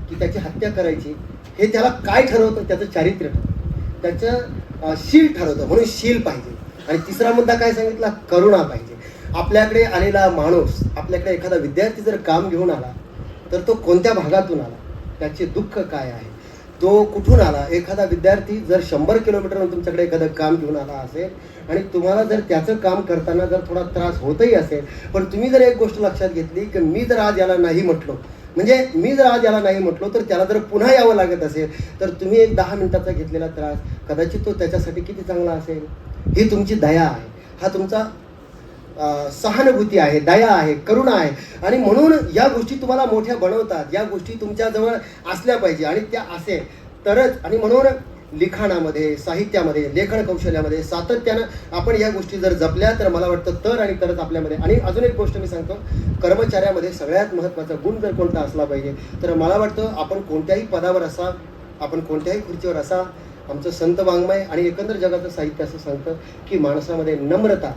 Speaker 1: की त्याची हत्या करायची, हे त्याला काय ठरवतं? त्याचं चारित्र्य ठरवतं, त्याचं शील ठरवतं. म्हणून शील पाहिजे. आणि तिसरा मुद्दा काय सांगितला? करुणा पाहिजे. आपल्याकडे आलेला माणूस, आपल्याकडे एखादा विद्यार्थी जर काम घेऊन आला तर तो कोणत्या भागातून आला, त्याचे दुःख काय आहे, तो कुठून आला. एखादा विद्यार्थी जर 100 किलोमीटरवरून तुमच्याकडे एखादं काम घेऊन आला असेल आणि तुम्हाला जर त्याचं काम करताना जर थोडा त्रास होतही असेल, पण तुम्ही जर एक गोष्ट लक्षात घेतली की मी जर आज याला नाही म्हटलो, म्हणजे मी जर आज याला नाही म्हटलो तर त्याला जर पुन्हा यावं लागत असेल, तर तुम्ही एक 10 मिनिटाचा घेतलेला त्रास कदाचित तो त्याच्यासाठी किती चांगला असेल. ही तुमची दया आहे, हा तुमचा सहानुभूती आहे, दया आहे, करुणा आहे. आणि म्हणून या गोष्टी तुम्हाला मोठ्या बनवतात. या गोष्टी तुमच्याजवळ असल्या पाहिजे आणि त्या असेल तरच. आणि म्हणून लिखाणामध्ये, साहित्यामध्ये, लेखन कौशल्यामध्ये सातत्यानं आपण या गोष्टी जर जपल्या तर मला वाटतं तर आणि तरच आपल्यामध्ये. आणि अजून एक गोष्ट मी सांगतो, कर्मचाऱ्यामध्ये सगळ्यात महत्त्वाचा गुण जर कोणता असला पाहिजे तर मला वाटतं आपण कोणत्याही पदावर असा, आपण कोणत्याही खुर्चीवर असा, आमचं संत वाङ्मय आणि एकंदर जगाचं साहित्य असं सांगतं की माणसामध्ये नम्रता,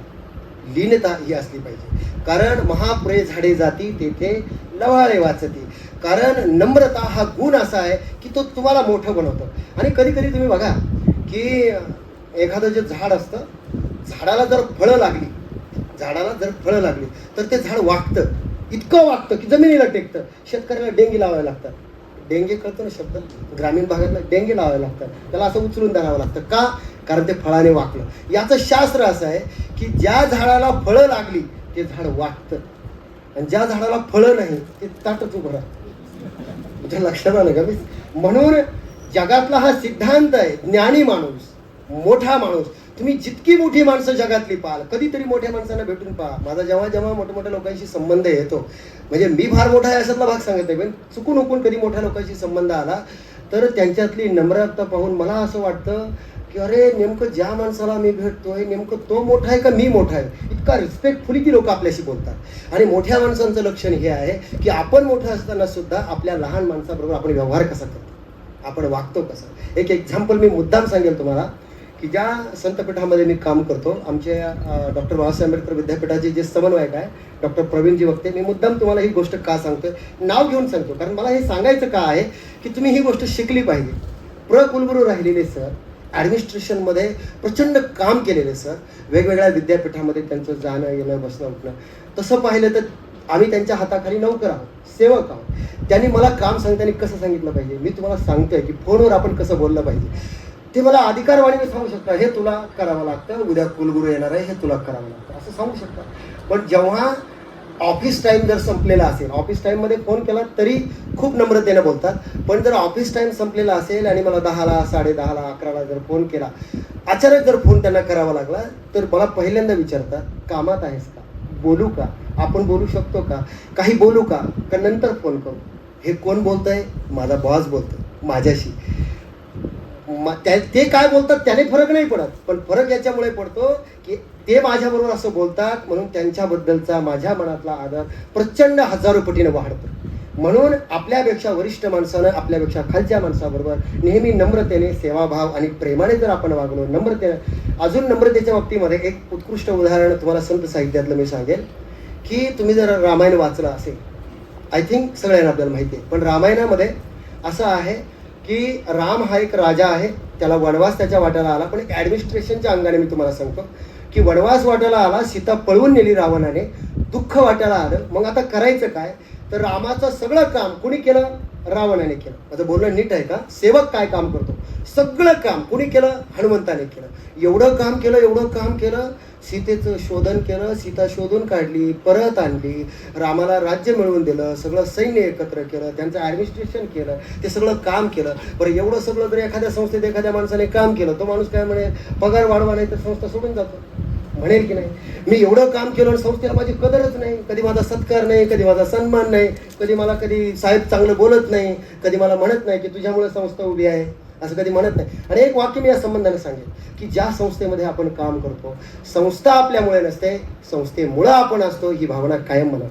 Speaker 1: लीनता ही असली पाहिजे. कारण महापुरे झाडे जाती तेथे लव्हाळे वाचती. कारण नम्रता हा गुण असा आहे की तो तुम्हाला मोठं बनवतो. आणि कधी कधी तुम्ही बघा की एखादं जे झाड असतं, झाडाला जर फळं लागली तर ते झाड वाकतं, इतकं वाकतं की जमिनीला टेकतं. शेतकऱ्याला डेंगी लावायला लागतात. डेंगे कळतो ना शब्द, ग्रामीण भागातला डेंगे लावायला लागतात. त्याला असं उचलून धरावं लागतं. का? कारण ते फळाने वाकलं. याचं शास्त्र असं आहे की ज्या झाडाला फळं लागली ते झाड वाकतं आणि ज्या झाडाला फळं नाही ते ताटच उभं राहतं. तुझ्या लक्षात आलं का? म्हणून जगातला हा सिद्धांत आहे, ज्ञानी माणूस, मोठा माणूस. तुम्ही जितकी मोठी माणसं जगातली पाहाल, कधीतरी मोठ्या माणसांना भेटून पहा. माझा जेव्हा मोठ्या लोकांशी संबंध येतो, म्हणजे मी फार मोठा आहे अशातला भाग सांगत आहे, पण चुकून कधी मोठ्या लोकांशी संबंध आला तर त्यांच्यातली नम्रता पाहून मला असं वाटतं की अरे नेमकं ज्या माणसाला मी भेटतोय नेमकं तो मोठा आहे का मी मोठा आहे. इतका रिस्पेक्टफुली ती लोक आपल्याशी बोलतात. आणि मोठ्या माणसांचं लक्षण हे आहे की आपण मोठं असताना सुद्धा आपल्या लहान माणसाबरोबर आपण व्यवहार कसा करतो, आपण वागतो कसा. एक एक्झाम्पल मी मुद्दाम सांगेल तुम्हाला की ज्या संतपीठामध्ये मी काम करतो, आमचे डॉक्टर बाबासाहेब आंबेडकर विद्यापीठाचे जे समन्वयक आहे डॉक्टर प्रवीणजी वक्ते, मी मुद्दाम तुम्हाला ही गोष्ट का सांगतोय, नाव घेऊन सांगतो कारण मला हे सांगायचं का आहे की तुम्ही ही गोष्ट शिकली पाहिजे. कुलगुरू राहिलेले सर, ॲडमिनिस्ट्रेशनमध्ये प्रचंड काम केलेले सर, वेगवेगळ्या विद्यापीठामध्ये त्यांचं जाणं येणं बसणं उठणं. तसं पाहिलं तर आम्ही त्यांच्या हाताखाली नोकर आहोत, सेवक आहोत. त्यांनी मला काम सांगताना कसं सांगितलं पाहिजे, मी तुम्हाला सांगतोय की फोनवर आपण कसं बोललं पाहिजे, ते मला अधिकारवाणीने सांगू शकता. हे तुला करावं लागतं, उद्या कुलगुरू येणार आहे, हे तुला करावं लागतं असं सांगू शकता. पण जेव्हा ऑफिस टाईम जर संपलेला असेल, ऑफिस टाईममध्ये फोन केला तरी खूप नम्रतेने बोलतात, पण जर ऑफिस टाईम संपलेला असेल आणि मला 10ला 10:30ला 11ला जर फोन केला, अचानक जर फोन त्यांना करावा लागला तर मला पहिल्यांदा विचारतात कामात आहेस का, बोलू का, आपण बोलू शकतो का, काही बोलू का नंतर फोन करू. हे कोण बोलतंय? माझा बॉस बोलतोय माझ्याशी. ते काय बोलतात त्याने फरक नाही पडत, पण फरक याच्यामुळे पडतो की ते माझ्याबरोबर असं बोलतात म्हणून त्यांच्याबद्दलचा माझ्या मनातला आदर प्रचंड हजारो पटीने वाढतो. म्हणून आपल्यापेक्षा वरिष्ठ माणसानं आपल्यापेक्षा खालच्या माणसाबरोबर नेहमी नम्रतेने, सेवाभाव आणि प्रेमाने जर आपण वागलो, नम्रतेने. अजून नम्रतेच्या बाबतीमध्ये एक उत्कृष्ट उदाहरण तुम्हाला संत साहित्यातलं मी सांगेल की तुम्ही जर रामायण वाचलं असेल, आय थिंक सगळ्यांना आपल्याला माहिती आहे, पण रामायणामध्ये असं आहे की राम हा एक राजा आहे, त्याला वनवास त्याच्या वाट्याला आला. पण एक ॲडमिनिस्ट्रेशनच्या अंगाने मी तुम्हाला सांगतो की वनवास वाट्याला आला, सीता पळवून नेली रावणाने, दुःख वाट्याला आलं. मग आता करायचं काय? तर रामाचं सगळं काम कुणी केलं? रावणाने केलं. माझं बोलणं नीट आहे का? सेवक काय काम करतो? सगळं काम कुणी केलं? हनुमंताने केलं. एवढं काम केलं, सीतेचं शोधन केलं, सीता शोधून काढली, परत आणली, रामाला राज्य मिळवून दिलं, सगळं सैन्य एकत्र केलं, त्यांचं ॲडमिनिस्ट्रेशन केलं, ते सगळं काम केलं. बरं एवढं सगळं जर एखाद्या संस्थेत एखाद्या माणसाने काम केलं, तो माणूस काय म्हणे, पगार वाढवा नाही तर संस्था सोडून जातो, म्हणेल की नाही? मी एवढं काम केलं आणि संस्थेला माझी कदरच नाही, कधी माझा सत्कार नाही, कधी माझा सन्मान नाही, कधी साहेब चांगलं बोलत नाही, कधी मला म्हणत नाही की तुझ्यामुळे संस्था उभी आहे, असं कधी म्हणत नाही. आणि एक वाक्य मी या संबंधाने सांगेल की ज्या संस्थेमध्ये आपण काम करतो, संस्था आपल्यामुळे नसते, संस्थेमुळं आपण असतो, ही भावना कायम मनात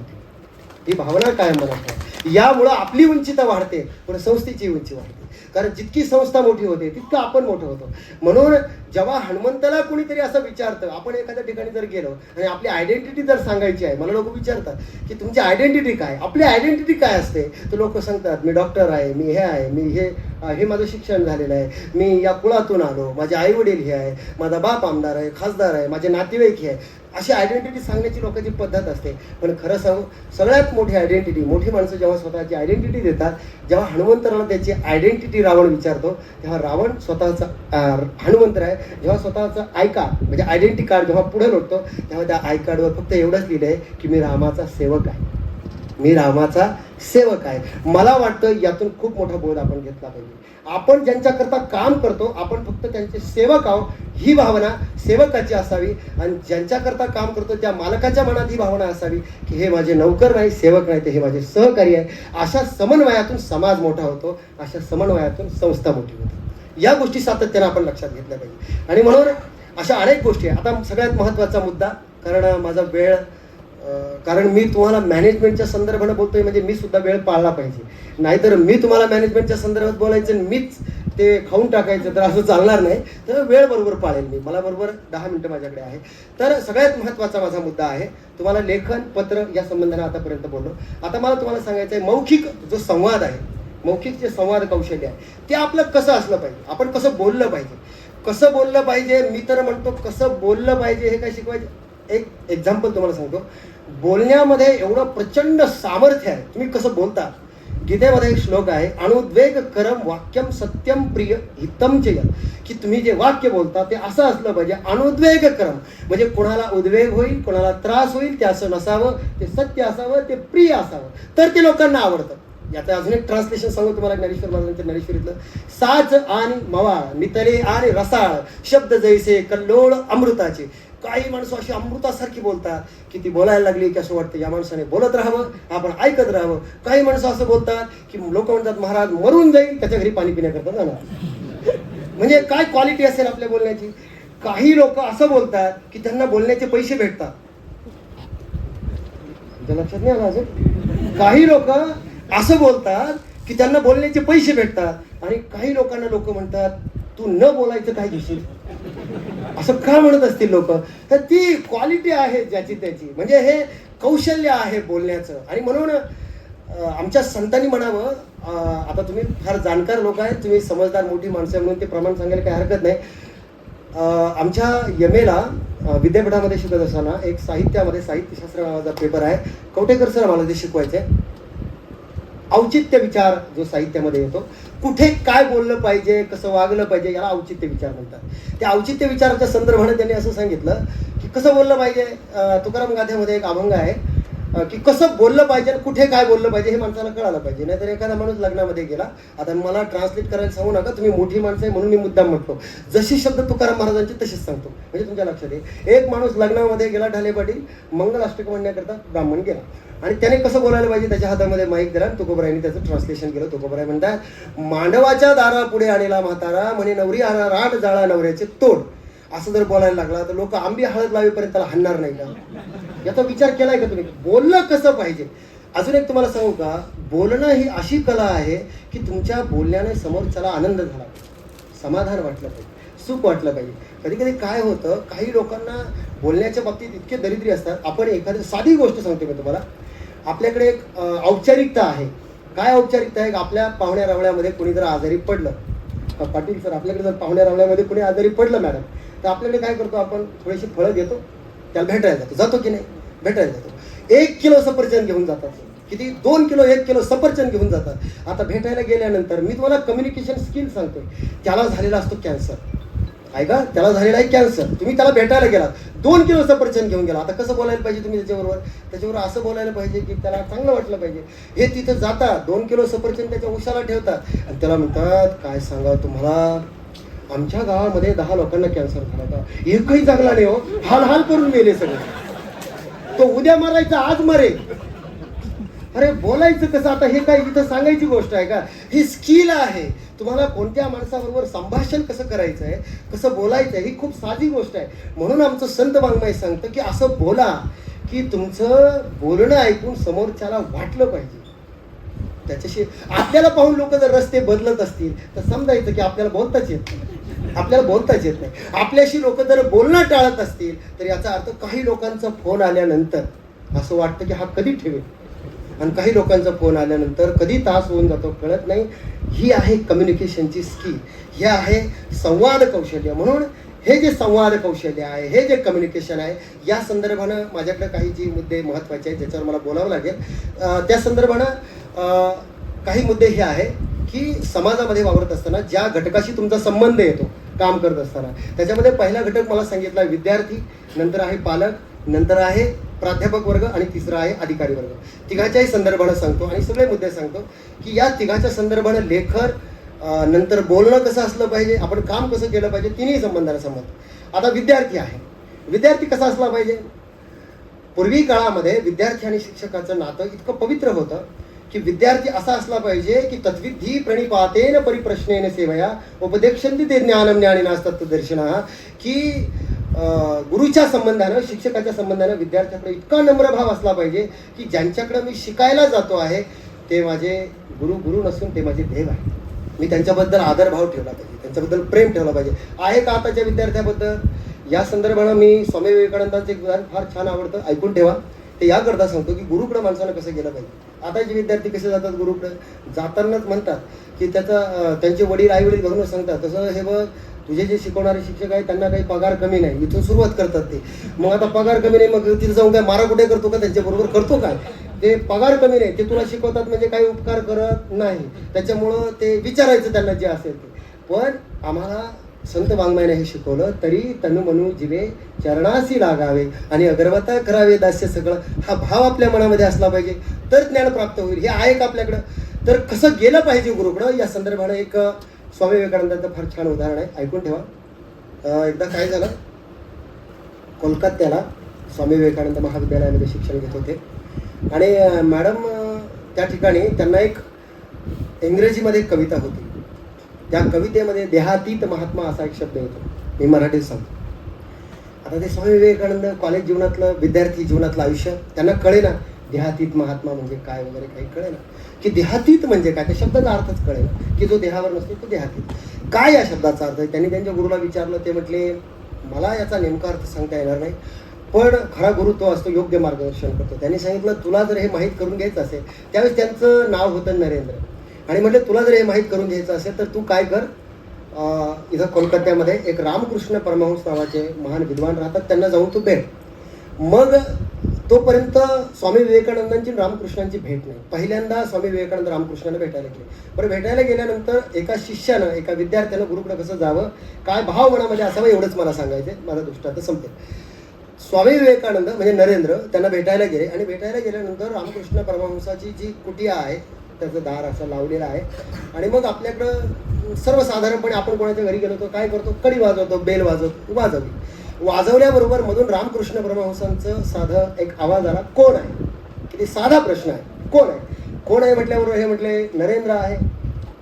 Speaker 1: आहे. यामुळं आपली उंचीता वाढते पण संस्थेची उंची वाढते. कारण जितकी संस्था मोठी होते तितकं आपण मोठं होतो. म्हणून जेव्हा हनुमंताला कोणीतरी असं विचारतं, आपण एखाद्या ठिकाणी जर गेलो आणि आपली आयडेंटिटी जर सांगायची आहे, मला लोक विचारतात की तुमची आयडेंटिटी काय, आपली आयडेंटिटी काय असते, तर लोक सांगतात मी डॉक्टर आहे, मी हे आहे, मी हे माझं शिक्षण झालेलं आहे, मी या कुळातून आलो, माझे आई वडील हे आहे, माझा बाप आमदार आहे, खासदार आहे, माझे नातेवाईक हे आहे. अशी आयडेंटिटी सांगण्याची लोकांची पद्धत असते. पण खरं सांगू, सगळ्यात मोठी आयडेंटिटी, मोठी माणसं जेव्हा स्वतःची आयडेंटिटी देतात, जेव्हा हनुमंतराला त्याची आयडेंटिटी रावण विचारतो, तेव्हा रावण स्वतःचा हनुमंतर आहे, जेव्हा स्वतःचं आय कार्ड म्हणजे आयडेंटिटी कार्ड जेव्हा पुढे लोटतो, तेव्हा त्या आय कार्डवर फक्त एवढंच लिहिलं आहे की मी रामाचा सेवक आहे. मला वाटतं यातून खूप मोठा बोध आपण घेतला पाहिजे. आपण ज्यांच्याकरता काम करतो आपण फक्त त्यांचे सेवक आहोत, ही भावना सेवकाची असावी. आणि ज्यांच्याकरता काम करतो त्या मालकाच्या मनात ही भावना असावी की हे माझे नौकर नाही, सेवक नाही, ते हे माझे सहकारी आहे. अशा समन्वयातून समाज मोठा होतो, अशा समन्वयातून संस्था मोठी होते. या गोष्टी सातत्यानं आपण लक्षात घेतल्या पाहिजे. आणि म्हणून अशा अनेक गोष्टी आहे. आता सगळ्यात महत्त्वाचा मुद्दा, कारण माझा वेळ, कारण मी तुम्हाला मॅनेजमेंटच्या संदर्भानं बोलतोय म्हणजे मी सुद्धा वेळ पाळला पाहिजे. नाहीतर मी तुम्हाला मॅनेजमेंटच्या संदर्भात बोलायचं आणि मीच ते खाऊन टाकायचं तर असं चालणार नाही. तर वेळ बरोबर पाळेल मी. मला बरोबर 10 मिनटं माझ्याकडे आहे. तर सगळ्यात महत्त्वाचा माझा मुद्दा आहे, तुम्हाला लेखन पत्र या संबंधाने आतापर्यंत बोललो. आता मला तुम्हाला सांगायचं आहे, मौखिक जो संवाद आहे, मौखिक जे संवाद कौशल्य आहे ते आपलं कसं असलं पाहिजे, आपण कसं बोललं पाहिजे. कसं बोललं पाहिजे, मी तर म्हणतो कसं बोललं पाहिजे हे काय शिकवायचं. एक एक्झाम्पल तुम्हाला सांगतो. बोलण्यामध्ये एवढं प्रचंड सामर्थ्य आहे. तुम्ही कसं बोलता. गीतेमध्ये एक श्लोक आहे, अनुद्वेग करम वाक्यम सत्यम प्रिय हितम चय, की तुम्ही जे वाक्य बोलता ते असं असलं पाहिजे अनुद्वेग करम, म्हणजे कोणाला उद्वेग होईल, कोणाला त्रास होईल ते असं नसावं, ते सत्य असावं, ते प्रिय असावं, तर ते लोकांना आवडतं. याचं अजून एक ट्रान्सलेशन सांगू तुम्हाला ज्ञानेश्वर महाराजांच्या ज्ञानेश्वरीतलं. साच आणि मवाळ नितले आणि रसाळ शब्द जैसे कल्लोळ अमृताचे. काही माणसं अशी अमृतासारखी बोलतात की ती बोलायला लागली की असं वाटतं या माणसाने बोलत राहावं, आपण ऐकत राहावं. काही माणसं असं बोलतात की लोक म्हणतात महाराज मरून जाईल, त्याच्या घरी पाणी पिण्याकरता जाणार. म्हणजे काय क्वालिटी असेल आपल्या बोलण्याची. काही लोक असं बोलतात की त्यांना बोलण्याचे पैसे भेटतात. लक्षात नाही आलं अजून. काही लोक असं बोलतात की त्यांना बोलण्याचे पैसे भेटतात, आणि काही लोकांना लोक म्हणतात तू न बोलायचं काय घेशील. असं का म्हणत असतील लोक. तर ती क्वालिटी आहे ज्याची त्याची, म्हणजे हे कौशल्य आहे बोलण्याचं. आणि म्हणून आमच्या संतांनी म्हणावं, आता तुम्ही फार जाणकार लोक आहेत, तुम्ही समजदार मोठी माणसं आहे म्हणून ते प्रमाण सांगायला काही हरकत नाही. आमच्या यमेला विद्यापीठामध्ये शिकत असताना एक साहित्यामध्ये साहित्यशास्त्र नावाचा पेपर आहे. कवटेकर सर आम्हाला ते शिकवायचे. औचित्य विचार जो साहित्यामध्ये येतो, कुठे काय बोललं पाहिजे, कसं वागलं पाहिजे, याला औचित्य विचार म्हणतात. त्या औचित्य विचाराच्या संदर्भाने त्यांनी असं सांगितलं की कसं बोललं पाहिजे. तुकाराम गाथेमध्ये एक अभंग आहे की कसं बोललं पाहिजे, कुठे काय बोललं पाहिजे हे माणसाला कळालं पाहिजे. नाहीतर एखादा माणूस लग्नामध्ये गेला, आता मला ट्रान्सलेट करायला सांगू नका, तुम्ही मोठी माणसं आहे म्हणून मी मुद्दाम म्हटलो, जशी शब्द तुकाराम महाराजांचे तसेच सांगतो म्हणजे तुमच्या लक्षात येईल. एक माणूस लग्नामध्ये गेला, ढाले पाटील मंगलाष्टक म्हणण्याकरता ब्राह्मण गेला, आणि त्याने कसं बोलायला पाहिजे, त्याच्या हातामध्ये माईक दिला. तुकोबरायांनी त्याचं ट्रान्सलेशन केलं. तुकोबराय म्हणतात, मांडवाच्या दारा पुढे आणलेला म्हातारा म्हणे नवरी आणा राट जाळा नवऱ्याचे तोड. असं जर बोलायला लागला तर लोक आंबी हळद लावेपर्यंत त्याला हाणणार नाही का. याचा विचार केलाय का तुम्ही. बोललं कसं पाहिजे. अजून एक तुम्हाला सांगू का, बोलणं ही अशी कला आहे की तुमच्या बोलण्याने समोरच्याला आनंद झाला, समाधान वाटलं पाहिजे, सुख वाटलं पाहिजे. कधी कधी काय होतं, काही लोकांना बोलण्याच्या बाबतीत इतके दरिद्री असतात. आपण एखादी साधी गोष्ट सांगतो मी तुम्हाला. आपल्याकडे एक औपचारिकता आहे. काय औपचारिकता आहे, आपल्या पाहुण्या रावळ्यामध्ये कोणी जर आजारी पडलं, पाटील सर आपल्याकडे जर पाहुण्या रावळ्यामध्ये कोणी आजारी पडलं मॅडम, तर आपल्याकडे काय करतो, आपण थोडीशी फळं घेतो, त्याला भेटायला जातो की नाही, भेटायला जातो. 1 किलो सफरचंद घेऊन जातात. किती, 2 किलो 1 किलो सफरचंद घेऊन जातात. आता भेटायला गेल्यानंतर मी तुम्हाला कम्युनिकेशन स्किल सांगतोय. त्याला झालेला असतो कॅन्सर, आहे का, त्याला झालेला आहे कॅन्सर. तुम्ही त्याला भेटायला गेलात, 2 किलो सफरचंद घेऊन गेला. आता कसं बोलायला पाहिजे तुम्ही त्याच्याबरोबर असं बोलायला पाहिजे की त्याला चांगलं वाटलं पाहिजे. हे तिथं जातात, 2 किलो सफरचंद त्याच्या उशाला ठेवतात आणि त्याला म्हणतात, काय सांगा तुम्हाला, आमच्या गावामध्ये 10 लोकांना कॅन्सर झाला होता, एकही जगला नाही हो, हाल हाल करून गेले सगळे. तो उद्या मरायचा आज मरे. अरे बोलायचं कसं. आता हे काय इथं सांगायची गोष्ट आहे का, ही स्किल आहे. तुम्हाला कोणत्या माणसाबरोबर संभाषण कसं करायचं आहे, कसं बोलायचं आहे, ही खूप साधी गोष्ट आहे. म्हणून आमचं संत वाङ्मय सांगतं की असं बोला की तुमचं बोलणं ऐकून समोरच्याला वाटलं पाहिजे. त्याच्याशी आपल्याला पाहून लोक जर रस्ते बदलत असतील तर समजायचं की आपल्याला बोलताच येत नाही, आपल्याला बोलताच येत नाही. आपल्याशी लोक जर बोलणं टाळत असतील तर याचा अर्थ काही लोकांचा फोन आल्यानंतर असं वाटतं की हा कधी ठेवेल, आणि काही लोकांचा फोन आल्यानंतर कधी तास होऊन जातो कळत नाही. ही आहे कम्युनिकेशनची स्किल, हे आहे संवाद कौशल्य. म्हणून हे जे संवाद कौशल्य आहे, हे जे कम्युनिकेशन आहे, या संदर्भानं माझ्याकडे काही जी मुद्दे महत्त्वाचे आहेत ज्याच्यावर मला बोलावं लागेल. त्या संदर्भानं काही मुद्दे हे आहे की समाजामध्ये वावरत असताना ज्या घटकाशी तुमचा संबंध येतो काम करत असताना, त्याच्यामध्ये पहिला घटक मला सांगितला विद्यार्थी, नंतर आहे पालक, नंतर आहे प्राध्यापक वर्ग, आणि तिसरा आहे अधिकारी वर्ग. तिघाच्याही संदर्भानं सांगतो आणि सगळे मुद्दे सांगतो की या तिघाच्या संदर्भानं लेखन, नंतर बोलणं कसं असलं पाहिजे, आपण काम कसं केलं पाहिजे, तिन्ही संबंधानं समजतो. आता विद्यार्थी आहे, विद्यार्थी कसा असला पाहिजे. पूर्वी काळामध्ये विद्यार्थी आणि शिक्षकाचं नातं इतकं पवित्र होतं की विद्यार्थी असा असला पाहिजे की तत्विधी प्रणिपातेन परिप्रश्नेन सेवया उपदेक्षन्ति ते ज्ञानम ज्ञानिनास तत्वदर्शिनः, की गुरुच्या संबंधानं, शिक्षकाच्या संबंधानं विद्यार्थ्याकडे इतका नम्र भाव असला पाहिजे की ज्यांच्याकडे मी शिकायला जातो आहे ते माझे गुरु नसून ते माझे देव आहे. मी त्यांच्याबद्दल आदरभाव ठेवला पाहिजे, त्यांच्याबद्दल प्रेम ठेवला पाहिजे. आहे का आताच्या विद्यार्थ्याबद्दल? या संदर्भानं मी स्वामी विवेकानंदांचं एक उदाहरण फार छान आवडतं, ऐकून ठेवा. ते याकरता सांगतो की गुरुकडं माणसानं कसं गेलं पाहिजे. आताचे विद्यार्थी कसे जातात गुरुकडं? जातानाच म्हणतात की त्यांचे वडील आई वडील घरूनच सांगतात, तसं हे बघ तुझे जे शिकवणारे शिक्षक आहेत त्यांना काही पगार कमी नाही, इथून सुरुवात करतात ते. मग आता पगार कमी नाही, मग तिथे जाऊन काय मारा कुठे करतो का? त्यांच्याबरोबर करतो काय? ते पगार कमी नाही, ते तुला शिकवतात म्हणजे काही उपकार करत नाही, त्याच्यामुळं ते विचारायचं त्यांना जे असेल ते. पण आम्हाला संत वाङ्मयाने हे शिकवलं, तरी तनु मनु जीवे चरणासी लागावे आणि अगरवता करावे दास्य सगळं, हा भाव आपल्या मनामध्ये असला पाहिजे तर ज्ञान प्राप्त होईल. हे आहे का आपल्याकडं? तर कसं गेलं पाहिजे गुरुकडं, या संदर्भानं एक स्वामी विवेकानंदांचं फार छान उदाहरण आहे, ऐकून ठेवा. एकदा काय झालं, कोलकात्याला स्वामी विवेकानंद महाविद्यालयामध्ये शिक्षण घेत होते आणि मॅडम त्या ठिकाणी त्यांना एक इंग्रजीमध्ये एक कविता होती. त्या कवितेमध्ये देहातीत महात्मा असा एक शब्द येतो, मी मराठीत सांगतो. आता ते स्वामी विवेकानंद कॉलेज जीवनातलं, विद्यार्थी जीवनातलं आयुष्य त्यांना कळे ना देहातीत महात्मा म्हणजे काय वगैरे, काही कळे ना की देहातीत म्हणजे काय, त्या शब्दाचा अर्थच कळे ना की जो देहावर नसतो तो देहातीत. काय या शब्दाचा अर्थ आहे? त्यांनी त्यांच्या गुरुला विचारलं. ते म्हटले मला याचा नेमका अर्थ सांगता येणार नाही, पण खरा गुरु तो असतो योग्य मार्गदर्शन करतो. त्यांनी सांगितलं तुला जर हे माहीत करून घ्यायचं असेल, त्यावेळेस त्यांचं नाव होतं नरेंद्र, आणि म्हटलं तुला जर हे माहीत करून घ्यायचं असेल तर तू काय कर, इथं कोलकात्यामध्ये एक रामकृष्ण परमहंस नावाचे महान विद्वान राहतात, त्यांना जाऊन तू भेट. मग तोपर्यंत स्वामी विवेकानंदांची रामकृष्णांची भेट नाही. पहिल्यांदा स्वामी विवेकानंद रामकृष्णांना भेटायला गेले. बरं, भेटायला गेल्यानंतर एका शिष्यानं, एका विद्यार्थ्यानं गुरुकडे कसं जावं, काय भाव मनामध्ये असावं, एवढंच मला सांगायचं आहे, माझं दृष्टांत संपेल. स्वामी विवेकानंद म्हणजे नरेंद्र त्यांना भेटायला गेले आणि भेटायला गेल्यानंतर रामकृष्ण परमहंसाची जी कुटिया आहे त्याचं दार असं लावलेलं आहे. आणि मग आपल्याकडं सर्वसाधारणपणे आपण कोणाच्या घरी गेलो तर काय करतो, कडी वाजवतो, बेल वाजवली. वाजवल्याबरोबर मधून रामकृष्ण परमहंसांचं साधं एक आवाज आला, कोण आहे? किती साधा प्रश्न आहे, कोण आहे? कोण आहे म्हटल्याबरोबर हे म्हटले नरेंद्र आहे.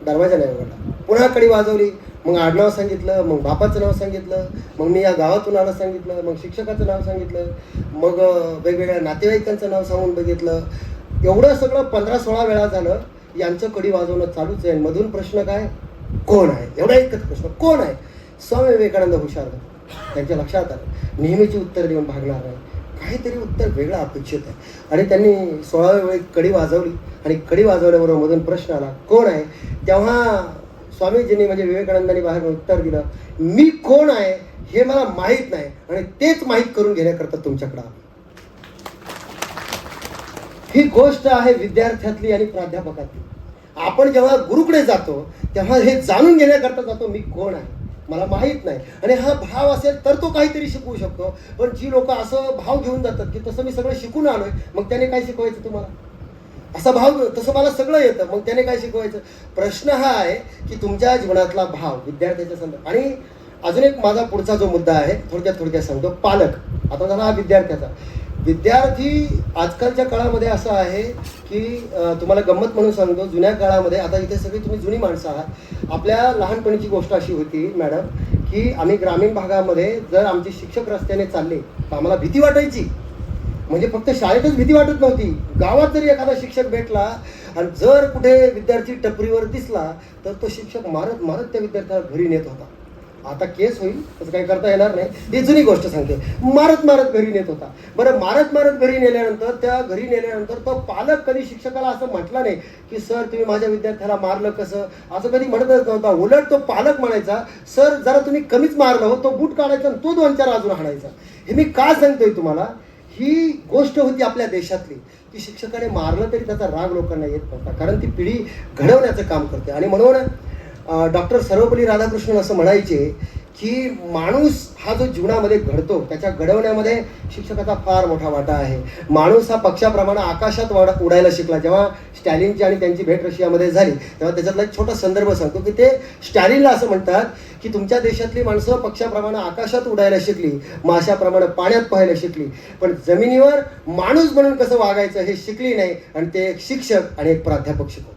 Speaker 1: दरवाजा नाही उघडला. पुन्हा कडी वाजवली, मग आडनाव सांगितलं, मग बापाचं नाव सांगितलं, मग मी या गावातून आलं सांगितलं, मग शिक्षकाचं नाव सांगितलं, मग वेगवेगळ्या नातेवाईकांचं नाव सांगून बघितलं. एवढं सगळं 15-16 वेळा झालं. यांचं कडी वाजवणं चालूच आहे. मधून प्रश्न काय, कोण आहे? एवढा एकच प्रश्न, कोण आहे? स्वामी विवेकानंद हुशार होते. त्यांच्या लक्षात आलं नेहमीची उत्तर देऊन भागणार नाही, काहीतरी उत्तर वेगळं अपेक्षित आहे. आणि त्यांनी 16व्या वेळी कडी वाजवली आणि कडी वाजवल्याबरोबर मधून प्रश्न आला, कोण आहे? तेव्हा स्वामीजींनी म्हणजे विवेकानंदांनी बाहेर उत्तर दिलं, मी कोण आहे हे मला माहीत नाही आणि तेच माहीत करून घेण्याकरता तुमच्याकडे आलो. ही गोष्ट आहे विद्यार्थ्यातली आणि प्राध्यापकातली. आपण जेव्हा गुरुकडे जातो तेव्हा हे जाणून घेण्याकरता जातो, मी कोण आहे, मला माहीत नाही. आणि हा भाव असेल तर तो काहीतरी शिकवू शकतो. पण जी लोक असं भाव घेऊन जातात की तसं मी सगळं शिकून आलोय, मग त्याने काय शिकवायचं तुम्हाला? असा भाव, तसं मला सगळं येतं, मग त्याने काय शिकवायचं? प्रश्न हा आहे की तुमच्या जीवनातला भाव विद्यार्थ्याच्या संदर्भात. आणि अजून एक माझा पुढचा जो मुद्दा आहे, थोडक्यात सांगतो. पालक, आता झाला हा विद्यार्थ्याचा. विद्यार्थी आजकालच्या काळामध्ये असं आहे की तुम्हाला गंमत म्हणून सांगतो, जुन्या काळामध्ये, आता इथे सगळी तुम्ही जुनी माणसं आहात, आपल्या लहानपणीची गोष्ट अशी होती मॅडम की आम्ही ग्रामीण भागामध्ये जर आमचे शिक्षक रस्त्याने चालले तर आम्हाला भीती वाटायची. म्हणजे फक्त शाळेतच भीती वाटत नव्हती, गावात जरी एखादा शिक्षक भेटला आणि जर कुठे विद्यार्थी टपरीवर दिसला तर तो शिक्षक मारत मारत त्या विद्यार्थ्याला घरी नेत होता. आता केस होईल तसं काही करता येणार नाही, ही जुनी गोष्ट सांगते. मारत मारत घरी नेत होता. बरं, मारत मारत घरी नेल्यानंतर, त्या घरी नेल्यानंतर तो पालक कधी शिक्षकाला असं म्हटला नाही की सर तुम्ही माझ्या विद्यार्थ्याला मारलं कसं, असं कधी म्हणतच नव्हता. उलट तो पालक म्हणायचा, सर जरा तुम्ही कमीच मारलं हो, तो बूट काढायचा आणि तो 2-4 अजून हाणायचा. हे मी का सांगतोय तुम्हाला, ही गोष्ट होती आपल्या देशातली की शिक्षकाने मारलं तरी त्याचा राग लोकांना येत नव्हता, कारण ती पिढी घडवण्याचं काम करते. आणि म्हणून डॉक्टर सर्वपल्ली राधाकृष्णन असं म्हणायचे की माणूस हा जो जीवनामध्ये घडतो त्याच्या घडवण्यामध्ये शिक्षकाचा फार मोठा वाटा आहे. माणूस हा पक्षाप्रमाणे आकाशात उडायला शिकला. जेव्हा स्टॅलिनची आणि त्यांची भेट रशियामध्ये झाली तेव्हा त्याच्यातला एक छोटा संदर्भ सांगतो की ते स्टॅलिनला असं म्हणतात की तुमच्या देशातली माणसं पक्षाप्रमाणे आकाशात उडायला शिकली, माशाप्रमाणे पाण्यात पाहायला शिकली, पण जमिनीवर माणूस म्हणून कसं वागायचं हे शिकली नाही. आणि ते एक शिक्षक आणि एक प्राध्यापक शिकवतात.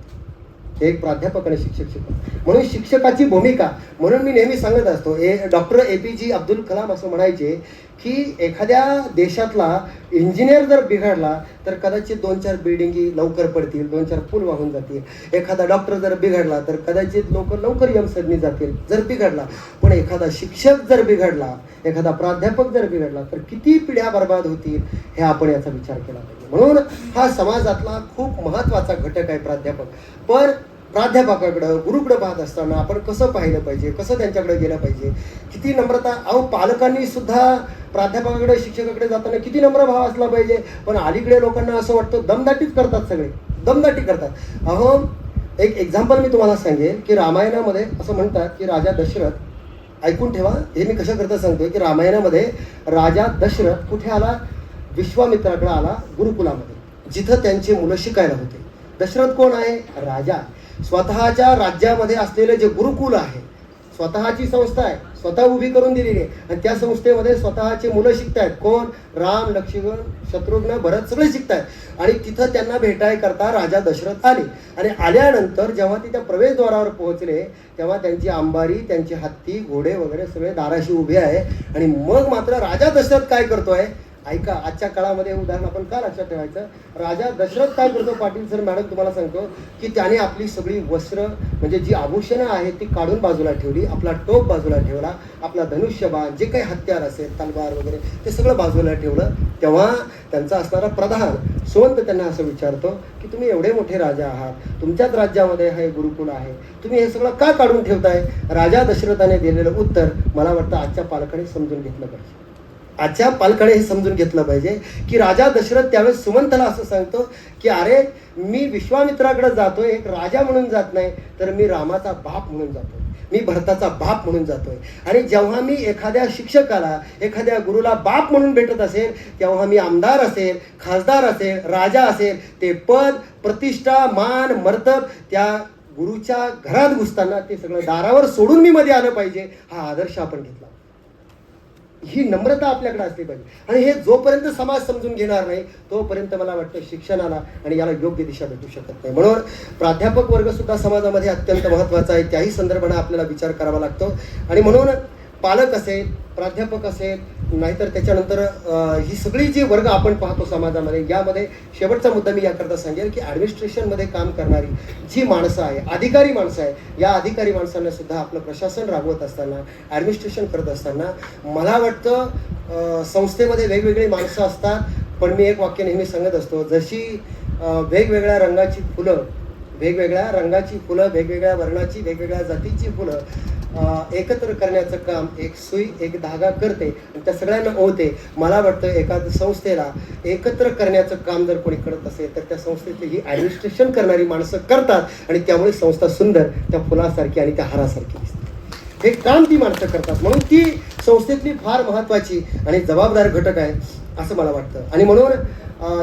Speaker 1: एक प्राध्यापक आणि शिक्षक शिकवतात. म्हणून शिक्षकाची भूमिका, म्हणून मी नेहमी सांगत असतो, डॉक्टर APJ अब्दुल कलाम असं म्हणायचे की एखाद्या देशातला इंजिनियर जर बिघडला तर कदाचित 2-4 बिल्डिंगी लवकर पडतील, 2-4 पूल वाहून जातील. एखादा डॉक्टर जर बिघडला तर कदाचित लोक लवकर यमसदनी जातील जर बिघडला. पण एखादा शिक्षक जर बिघडला, एखादा प्राध्यापक जर बिघडला तर किती पिढ्या बर्बाद होतील हे आपण याचा विचार केला पाहिजे. म्हणून हा समाजातला खूप महत्त्वाचा घटक आहे प्राध्यापक. पण प्राध्यापकाकडं, गुरुकडं पाहत असताना आपण कसं पाहिलं पाहिजे, कसं त्यांच्याकडे गेलं पाहिजे, किती नम्रता. पालकांनी सुद्धा प्राध्यापकाकडे, शिक्षकाकडे जाताना किती नम्र भाव असला पाहिजे. पण अलीकडे लोकांना असं वाटतं दमदाटीच करतात, सगळे दमदाटी करतात. एक एक्झाम्पल मी तुम्हाला सांगेन की रामायणामध्ये असं म्हणतात की राजा दशरथ, ऐकून ठेवा, हे मी कशा करता सांगतोय की रामायणामध्ये राजा दशरथ कुठे आला? विश्वामित्राकडे आला, गुरुकुलामध्ये, जिथं त्यांचे मुलं शिकायला होते. दशरथ कोण आहे? राजा. स्वतःच्या राज्यामध्ये असलेले जे गुरुकुल आहे, स्वतःची संस्था आहे, स्वतः उभी करून दिलेली आहे, आणि त्या संस्थेमध्ये स्वतःचे मुलं शिकतायत. कोण? राम, लक्ष्मण, शत्रुघ्न, भरत सगळे शिकतायत. आणि तिथं त्यांना भेटाय करता राजा दशरथ आले. आणि आल्यानंतर जेव्हा ते त्या प्रवेशद्वारावर पोहोचले तेव्हा त्यांची अंबारी, त्यांचे हत्ती, घोडे वगैरे सगळे दाराशी उभे आहे. आणि मग मात्र राजा दशरथ काय करतोय? ऐका, आजच्या काळामध्ये उदाहरण आपण का लक्षात ठेवायचं? राजा दशरथ काय करतो? पाटील सर, मॅडम तुम्हाला सांगतो की त्याने आपली सगळी वस्त्र, म्हणजे जी आभूषणं आहेत ती काढून बाजूला ठेवली, आपला टोप बाजूला ठेवला, आपला धनुष्यबाण, जे काही हत्यार असेल, तलवार वगैरे, ते सगळं बाजूला ठेवलं. तेव्हा त्यांचा असणारा प्रधान सुवंत त्यांना असं विचारतो की तुम्ही एवढे मोठे राजा आहात, तुमच्याच राज्यामध्ये हे गुरुकुल आहे, तुम्ही हे सगळं का काढून ठेवताय? राजा दशरथाने दिलेलं उत्तर मला वाटतं आजच्या पालकांनी समजून घेतलं पाहिजे. आजच्या पालकाने हे समजून घेतलं पाहिजे की राजा दशरथ त्यावेळेस सुमंतला असं सांगतो की अरे, मी विश्वामित्राकडे जातोय एक राजा म्हणून जात नाही, तर मी रामाचा बाप म्हणून जातोय, मी भरताचा बाप म्हणून जातोय. आणि जेव्हा मी एखाद्या शिक्षकाला, एखाद्या गुरुला बाप म्हणून भेटत असेल तेव्हा मी आमदार असेल, खासदार असेल, राजा असेल, ते पद, प्रतिष्ठा, मान, मर्तब त्या गुरुच्या घरात घुसताना ते सगळं दारावर सोडून मी मध्ये आलं पाहिजे. हा आदर्श आपण घेतला. ही नम्रता आपल्याकडे असली पाहिजे. आणि हे जोपर्यंत समाज समजून घेणार नाही तोपर्यंत मला वाटतं शिक्षणाला आणि याला योग्य दिशा भेटू शकत नाही. म्हणून प्राध्यापक वर्ग सुद्धा समाजामध्ये अत्यंत महत्त्वाचा आहे. त्याही संदर्भाने आपल्याला विचार करावा लागतो. आणि म्हणून पालक असेल, प्राध्यापक असेल, नाहीतर त्याच्यानंतर ही सगळी जी वर्ग आपण पाहतो समाजामध्ये, यामध्ये शेवटचा मुद्दा मी याकरता सांगेल की ॲडमिनिस्ट्रेशनमध्ये काम करणारी जी माणसं आहे, अधिकारी माणसं आहे, या अधिकारी माणसांना सुद्धा आपलं प्रशासन राबवत असताना, ॲडमिनिस्ट्रेशन करत असताना मला वाटतं संस्थेमध्ये वेगवेगळी माणसं असतात. पण मी एक वाक्य नेहमी सांगत असतो, जशी वेगवेगळ्या रंगाची फुलं, वेगवेगळ्या रंगाची फुलं, वेगवेगळ्या वर्णाची, वेगवेगळ्या जातीची फुलं एकत्र करण्याचं काम एक सुई, एक धागा करते आणि त्या सगळ्यांना ओळते. मला वाटतं एखाद्या संस्थेला एकत्र करण्याचं काम जर कोणी करत असेल तर त्या संस्थेतली ही ॲडमिनिस्ट्रेशन करणारी माणसं करतात. आणि त्यामुळे संस्था सुंदर त्या फुलासारखी आणि त्या हारासारखी दिसते. हे काम ती माणसं करतात. म्हणून ती संस्थेतली फार महत्त्वाची आणि जबाबदार घटक आहे असं मला वाटतं. आणि म्हणून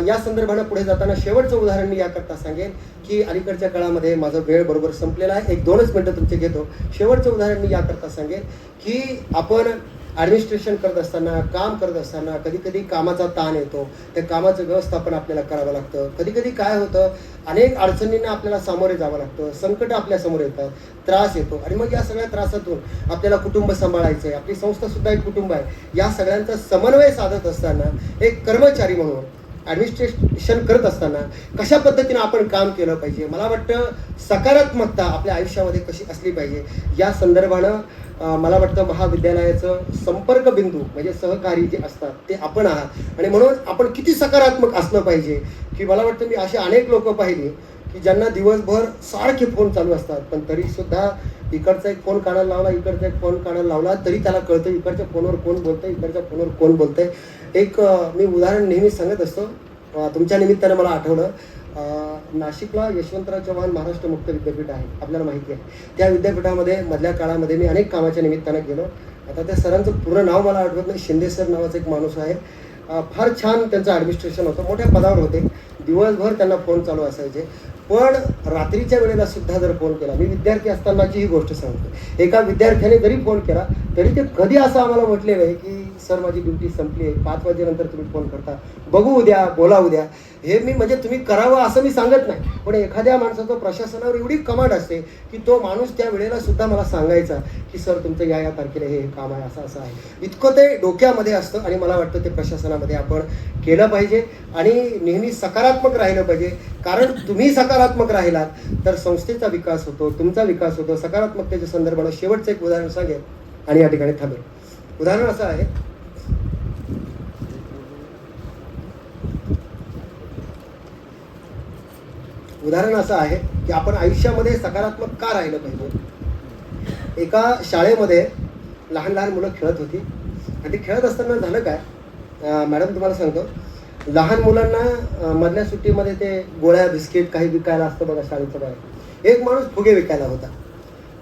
Speaker 1: या संदर्भानं पुढे जाताना शेवटचं उदाहरण मी याकरता सांगेन की अलीकडच्या काळामध्ये माझा वेळ बरोबर संपलेला आहे, 1-2च मिनटं तुमचे घेतो. शेवटचं उदाहरण मी याकरता सांगेन की आपण ॲडमिनिस्ट्रेशन करत असताना, काम करत असताना कधी कधी कामाचा ताण येतो. त्या कामाचं व्यवस्थापन आपल्याला करावं लागतं. कधी कधी काय होतं, अनेक अडचणींना आपल्याला सामोरे जावं लागतं, संकट आपल्यासमोर येतात, त्रास येतो. आणि मग या सगळ्या त्रासातून आपल्याला कुटुंब सांभाळायचं आहे, आपली संस्थासुद्धा एक कुटुंब आहे. या सगळ्यांचा समन्वय साधत असताना एक कर्मचारी म्हणून ॲडमिनिस्ट्रेशन करत असताना कशा पद्धतीनं आपण काम केलं पाहिजे, मला वाटतं सकारात्मकता आपल्या आयुष्यामध्ये कशी असली पाहिजे या संदर्भानं मला वाटतं महाविद्यालयाचं संपर्क बिंदू म्हणजे सहकारी जे असतात ते आपण आहात. आणि म्हणून आपण किती सकारात्मक असलं पाहिजे की मला वाटतं मी असे अनेक लोक पाहिले की ज्यांना दिवसभर सारखे फोन चालू असतात, पण तरीसुद्धा इकडचा एक फोन कानाला लावला, इकडचा एक फोन कानाला लावला तरी त्याला कळतं इकडच्या फोनवर कोण बोलतंय, इकडच्या फोनवर कोण बोलतंय. एक मी उदाहरण नेहमी सांगत असतो, तुमच्या निमित्तानं मला आठवलं, नाशिकला यशवंतराव चव्हाण महाराष्ट्र मुक्त विद्यापीठ आहे, आपल्याला माहिती आहे. त्या विद्यापीठामध्ये मधल्या काळामध्ये मी अनेक कामाच्या निमित्तानं गेलो आता त्या सरांचं पूर्ण नाव मला आठवत नाही, शिंदे सर नावाचा एक माणूस आहे. फार छान त्यांचं ॲडमिनिस्ट्रेशन होतं, मोठ्या पदावर होते. दिवसभर त्यांना फोन चालू असायचे. पण रात्रीच्या वेळेला सुद्धा जर फोन केला, मी विद्यार्थी असतानाची ही गोष्ट सांगतो, एका विद्यार्थ्याने जरी फोन केला तरी ते कधी असं आम्हाला म्हटले नाही की सर माझी ड्युटी संपली आहे, 5 वाजेनंतर तुम्ही फोन करता, बघू उद्या, बोला उद्या. हे मी म्हणजे तुम्ही करावं असं मी सांगत नाही, पण एखाद्या माणसाचं प्रशासनावर एवढी कमांड असते की तो माणूस त्या वेळेला सुद्धा मला सांगायचा की सर तुमचं या तारखेला हे काम आहे, असं असं आहे. इतकं ते डोक्यामध्ये असतं आणि मला वाटतं ते प्रशासनामध्ये आपण केलं पाहिजे आणि नेहमी सकारात्मक राहिलं पाहिजे. कारण तुम्ही सकारात्मक राहिलात तर संस्थेचा विकास होतो, तुमचा विकास होतो. सकारात्मकतेच्या संदर्भानं शेवटचं एक उदाहरण सांगेल आणि या ठिकाणी थांबेल. उदाहरण असं आहे, की आपण आयुष्यामध्ये सकारात्मक का राहिलं पाहिजे. एका शाळेमध्ये लहान लहान मुलं खेळत होती आणि ती खेळत असताना झालं काय, मॅडम तुम्हाला सांगतो, लहान मुलांना मधल्या सुट्टीमध्ये ते गोळ्या बिस्किट काही विकायला असतं बघा शाळेचं बाहेर. एक माणूस फुगे विकायला होता.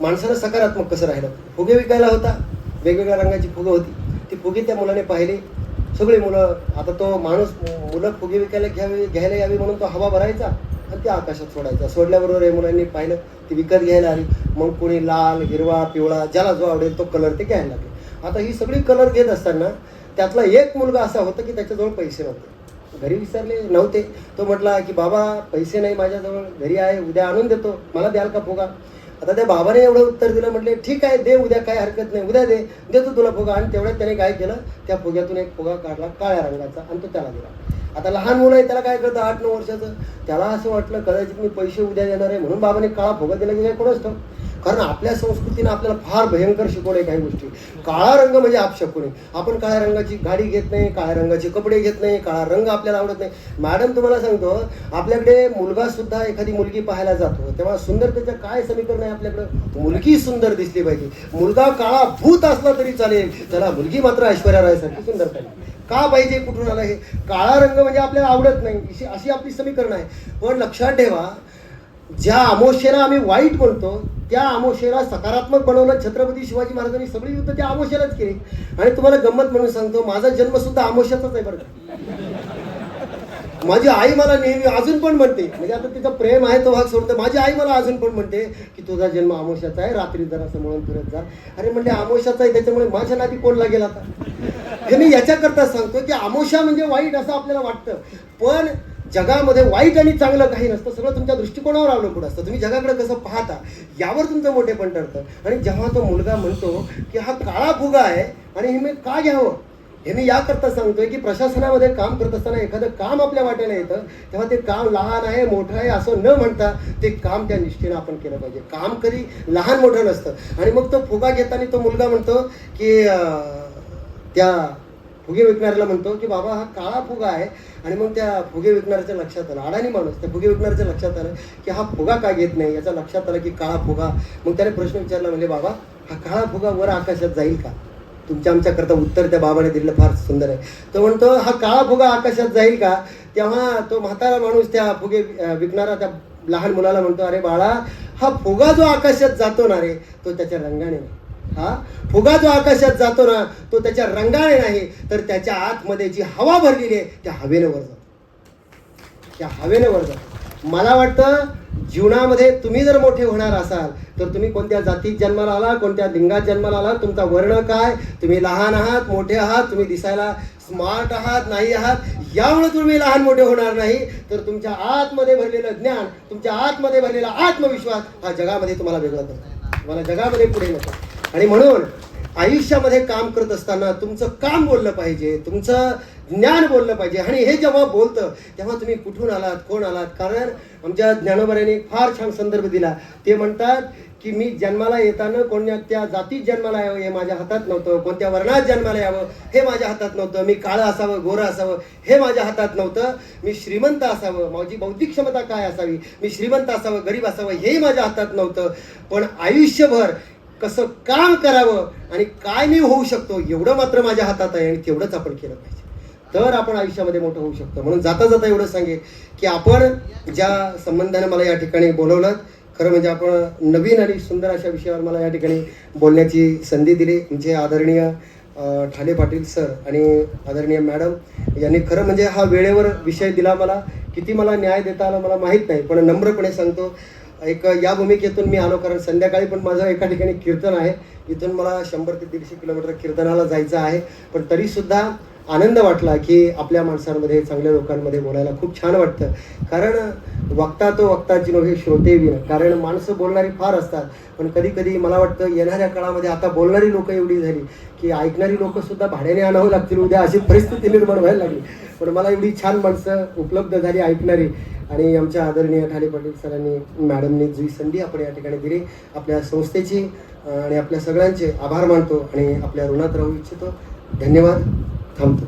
Speaker 1: माणसानं सकारात्मक कसं राहिलं, फुगे विकायला होता, वेगवेगळ्या रंगाची फुगं होती. ती फुगे त्या मुलाने पाहिली. सगळी मुलं, आता तो माणूस मुलं फुगे विकायला घ्यायला यावी म्हणून तो हवा भरायचा आणि ते आकाशात सोडायचा. सोडल्याबरोबर हे मुलांनी पाहिलं, ती विकत घ्यायला आली. मग कोणी लाल, हिरवा, पिवळा, ज्याला जो आवडेल तो कलर ते घ्यायला लागले. आता ही सगळी कलर घेत असताना त्यातला एक मुलगा असा होता की त्याच्याजवळ पैसे नव्हते, घरी विसरले नव्हते. तो म्हटला की बाबा पैसे नाही माझ्याजवळ, घरी आहे, उद्या आणून देतो, मला द्याल का फुगा. आता त्या बाबाने एवढं उत्तर दिलं, म्हटले ठीक आहे दे, उद्या काय हरकत नाही, उद्या देतो तुला फुगा. आणि तेवढ्यात त्याने काय केलं, त्या फुग्यातून एक फुगा काढला काळ्या रंगाचा आणि तो त्याला दिला. आता लहान मुलं आहे, त्याला काय कळतं, 8-9 वर्षाचं. त्याला असं वाटलं कदाचित मी पैसे उद्या देणार आहे म्हणून बाबाने काळा फुगा दिला की काय कोणच ठाऊक. कारण आपल्या संस्कृतीनं आपल्याला फार भयंकर शिकवलं आहे काही गोष्टी. काळा रंग म्हणजे अपशकुनी. आपण काळ्या रंगाची गाडी घेत नाही, काळ्या रंगाचे कपडे घेत नाही, काळा रंग आपल्याला आवडत नाही. मॅडम तुम्हाला सांगतो, आपल्याकडे मुलगा सुद्धा एखादी मुलगी पाहायला जातो तेव्हा सुंदरतेचं काय समीकरण आहे आपल्याकडं, मुलगी सुंदर दिसली पाहिजे. मुलगा काळा भूत असला तरी चालेल, त्याला मुलगी मात्र ऐश्वर्या रायसारखी सुंदर पाहिजे. का पाहिजे, कुठून आला हे, काळा रंग म्हणजे आपल्याला आवडत नाही, अशी आपली समीकरण आहे. पण लक्षात ठेवा, ज्या आमोशेला आम्ही वाईट म्हणतो त्या आमोशेला सकारात्मक बनवलं. छत्रपती शिवाजी महाराजांनी सगळी युद्ध त्या आमोशेलाच केली. आणि तुम्हाला गंमत म्हणून सांगतो, माझा जन्म सुद्धा आमोशाचाच आहे बरं का. माझी आई मला नेहमी अजून पण म्हणते, म्हणजे आता तिचं प्रेम आहे तो भाग सोडतो, माझी आई मला अजून पण म्हणते की तुझा जन्म आमोशाचा आहे, रात्री जरासं म्हणून फिरत जा. अरे म्हणजे आमोशाचा आहे त्याच्यामुळे माझ्या नादी कोण लागेल आता. हे मी याच्याकरता सांगतो की आमोशा म्हणजे वाईट असं आपल्याला वाटतं, पण जगामध्ये वाईट आणि चांगलं काही नसतं. सगळं तुमच्या दृष्टिकोनावर अवलंबून असतं, तुम्ही जगाकडे कसं पाहता यावर तुमचं मोठेपण ठरतं. आणि जेव्हा तो मुलगा म्हणतो की हा काळा फुगा आहे आणि हे मी का घ्यावं, हे मी याकरता सांगतोय की प्रशासनामध्ये काम करत असताना एखादं काम आपल्या वाट्याला येतं तेव्हा ते काम लहान आहे मोठं आहे असं न म्हणता ते काम त्या निष्ठेनं आपण केलं पाहिजे. काम कधी लहान मोठं नसतं. आणि मग तो फुगा घेताना तो मुलगा म्हणतो की त्या फुगे विकणाऱ्याला म्हणतो की बाबा हा काळा फुगा आहे. आणि मग त्या फुगे विकणाऱ्याच्या लक्षात आलं, अडाणी माणूस, त्या फुगे विकणाऱ्याच्या लक्षात आलं की हा फुगा का घेत नाही, याच्या लक्षात आलं की काळा फुगा. मग त्याने प्रश्न विचारला, म्हणजे बाबा हा काळा फुगा वर आकाशात जाईल का. तुमच्या आमच्याकरता उत्तर त्या बाबाने दिलेलं फार सुंदर आहे. तो म्हणतो हा काळा फुगा आकाशात जाईल का. तेव्हा तो म्हातारा माणूस त्या फुगे विकणारा त्या लहान मुलाला म्हणतो, अरे बाळा हा फुगा जो आकाशात जातो ना रे, तो त्याच्या रंगाने नाही. हा फुगा जो आकाशात जातो ना तो त्याच्या रंगाने नाही, तर त्याच्या आतमध्ये जी हवा भरलेली आहे त्या हवेने वर जातो, त्या हवेने वर जातो. मला वाटतं जीवनामध्ये तुम्ही जर मोठे होणार असाल तर तुम्ही कोणत्या जातीत जन्माला आला, कोणत्या लिंगात जन्माला आला, तुमचा वर्ण काय, तुम्ही लहान आहात मोठे आहात, तुम्ही दिसायला स्मार्ट आहात नाही आहात, यामुळे तुम्ही लहान मोठे होणार नाही, तर तुमच्या आतमध्ये भरलेलं ज्ञान, तुमच्या आतमध्ये भरलेला आत्मविश्वास हा जगामध्ये तुम्हाला वेगळं करतो, तुम्हाला जगामध्ये पुढे नेतो. आणि म्हणून आयुष्यामध्ये काम करत असताना तुमचं काम बोललं पाहिजे, तुमचं ज्ञान बोललं पाहिजे. आणि हे जेव्हा बोलतं तेव्हा तुम्ही कुठून आलात, कोण आलात. कारण आमच्या ज्ञानोबांनी फार छान संदर्भ दिला. ते म्हणतात की मी जन्माला येताना कोणत्या जातीत जन्माला यावं हे माझ्या हातात नव्हतं, कोणत्या वर्णात जन्माला यावं हे माझ्या हातात नव्हतं, मी काळं असावं गोरं असावं हे माझ्या हातात नव्हतं, मी श्रीमंत असावं, माझी बौद्धिक क्षमता काय असावी, मी श्रीमंत असावं गरीब असावं हेही माझ्या हातात नव्हतं, पण आयुष्यभर कसं काम करावं आणि काय मी होऊ शकतो एवढं मात्र माझ्या हातात आहे. आणि तेवढंच आपण केलं पाहिजे, तर आपण आयुष्यामध्ये मोठं होऊ शकतो. म्हणून जाता जाता एवढं सांगेल की आपण ज्या संबंधाने मला या ठिकाणी बोलवलं खरं म्हणजे आपण नवीन आणि सुंदर अशा विषयावर मला या ठिकाणी बोलण्याची संधी दिली. तुमचे आदरणीय ठाले पाटील सर आणि आदरणीय मॅडम यांनी खरं म्हणजे हा वेळेवर विषय दिला. मला किती मला न्याय देता आला मला माहीत नाही, पण नम्रपणे सांगतो एक या भूमिकेतून मी आलो, कारण संध्याकाळी पण माझं एका ठिकाणी कीर्तन आहे. इथून मला 100 ते 150 किलोमीटर कीर्तनाला जायचं आहे, पण तरीसुद्धा आनंद वाटला की आपल्या माणसांमध्ये, चांगल्या लोकांमध्ये बोलायला खूप छान वाटतं. कारण वक्ता तो वक्ताची नव्हे श्रोते विन, कारण माणसं बोलणारी फार असतात, पण कधी कधी मला वाटतं येणाऱ्या काळामध्ये आता बोलणारी लोकं एवढी झाली की ऐकणारी लोकंसुद्धा भाड्याने आणावं लागतील उद्या, अशी परिस्थिती निर्माण व्हायला लागली. पण मला एवढी छान माणसं उपलब्ध झाली ऐकणारी, आणि आमच्या आदरणीय ठाले पाटील सरांनी मॅडमनी जी संधी आपण या ठिकाणी दिली, आपल्या संस्थेची आणि आपल्या सगळ्यांचे आभार मानतो आणि आपल्या ऋणात राहू इच्छितो. धन्यवाद. थांबतो.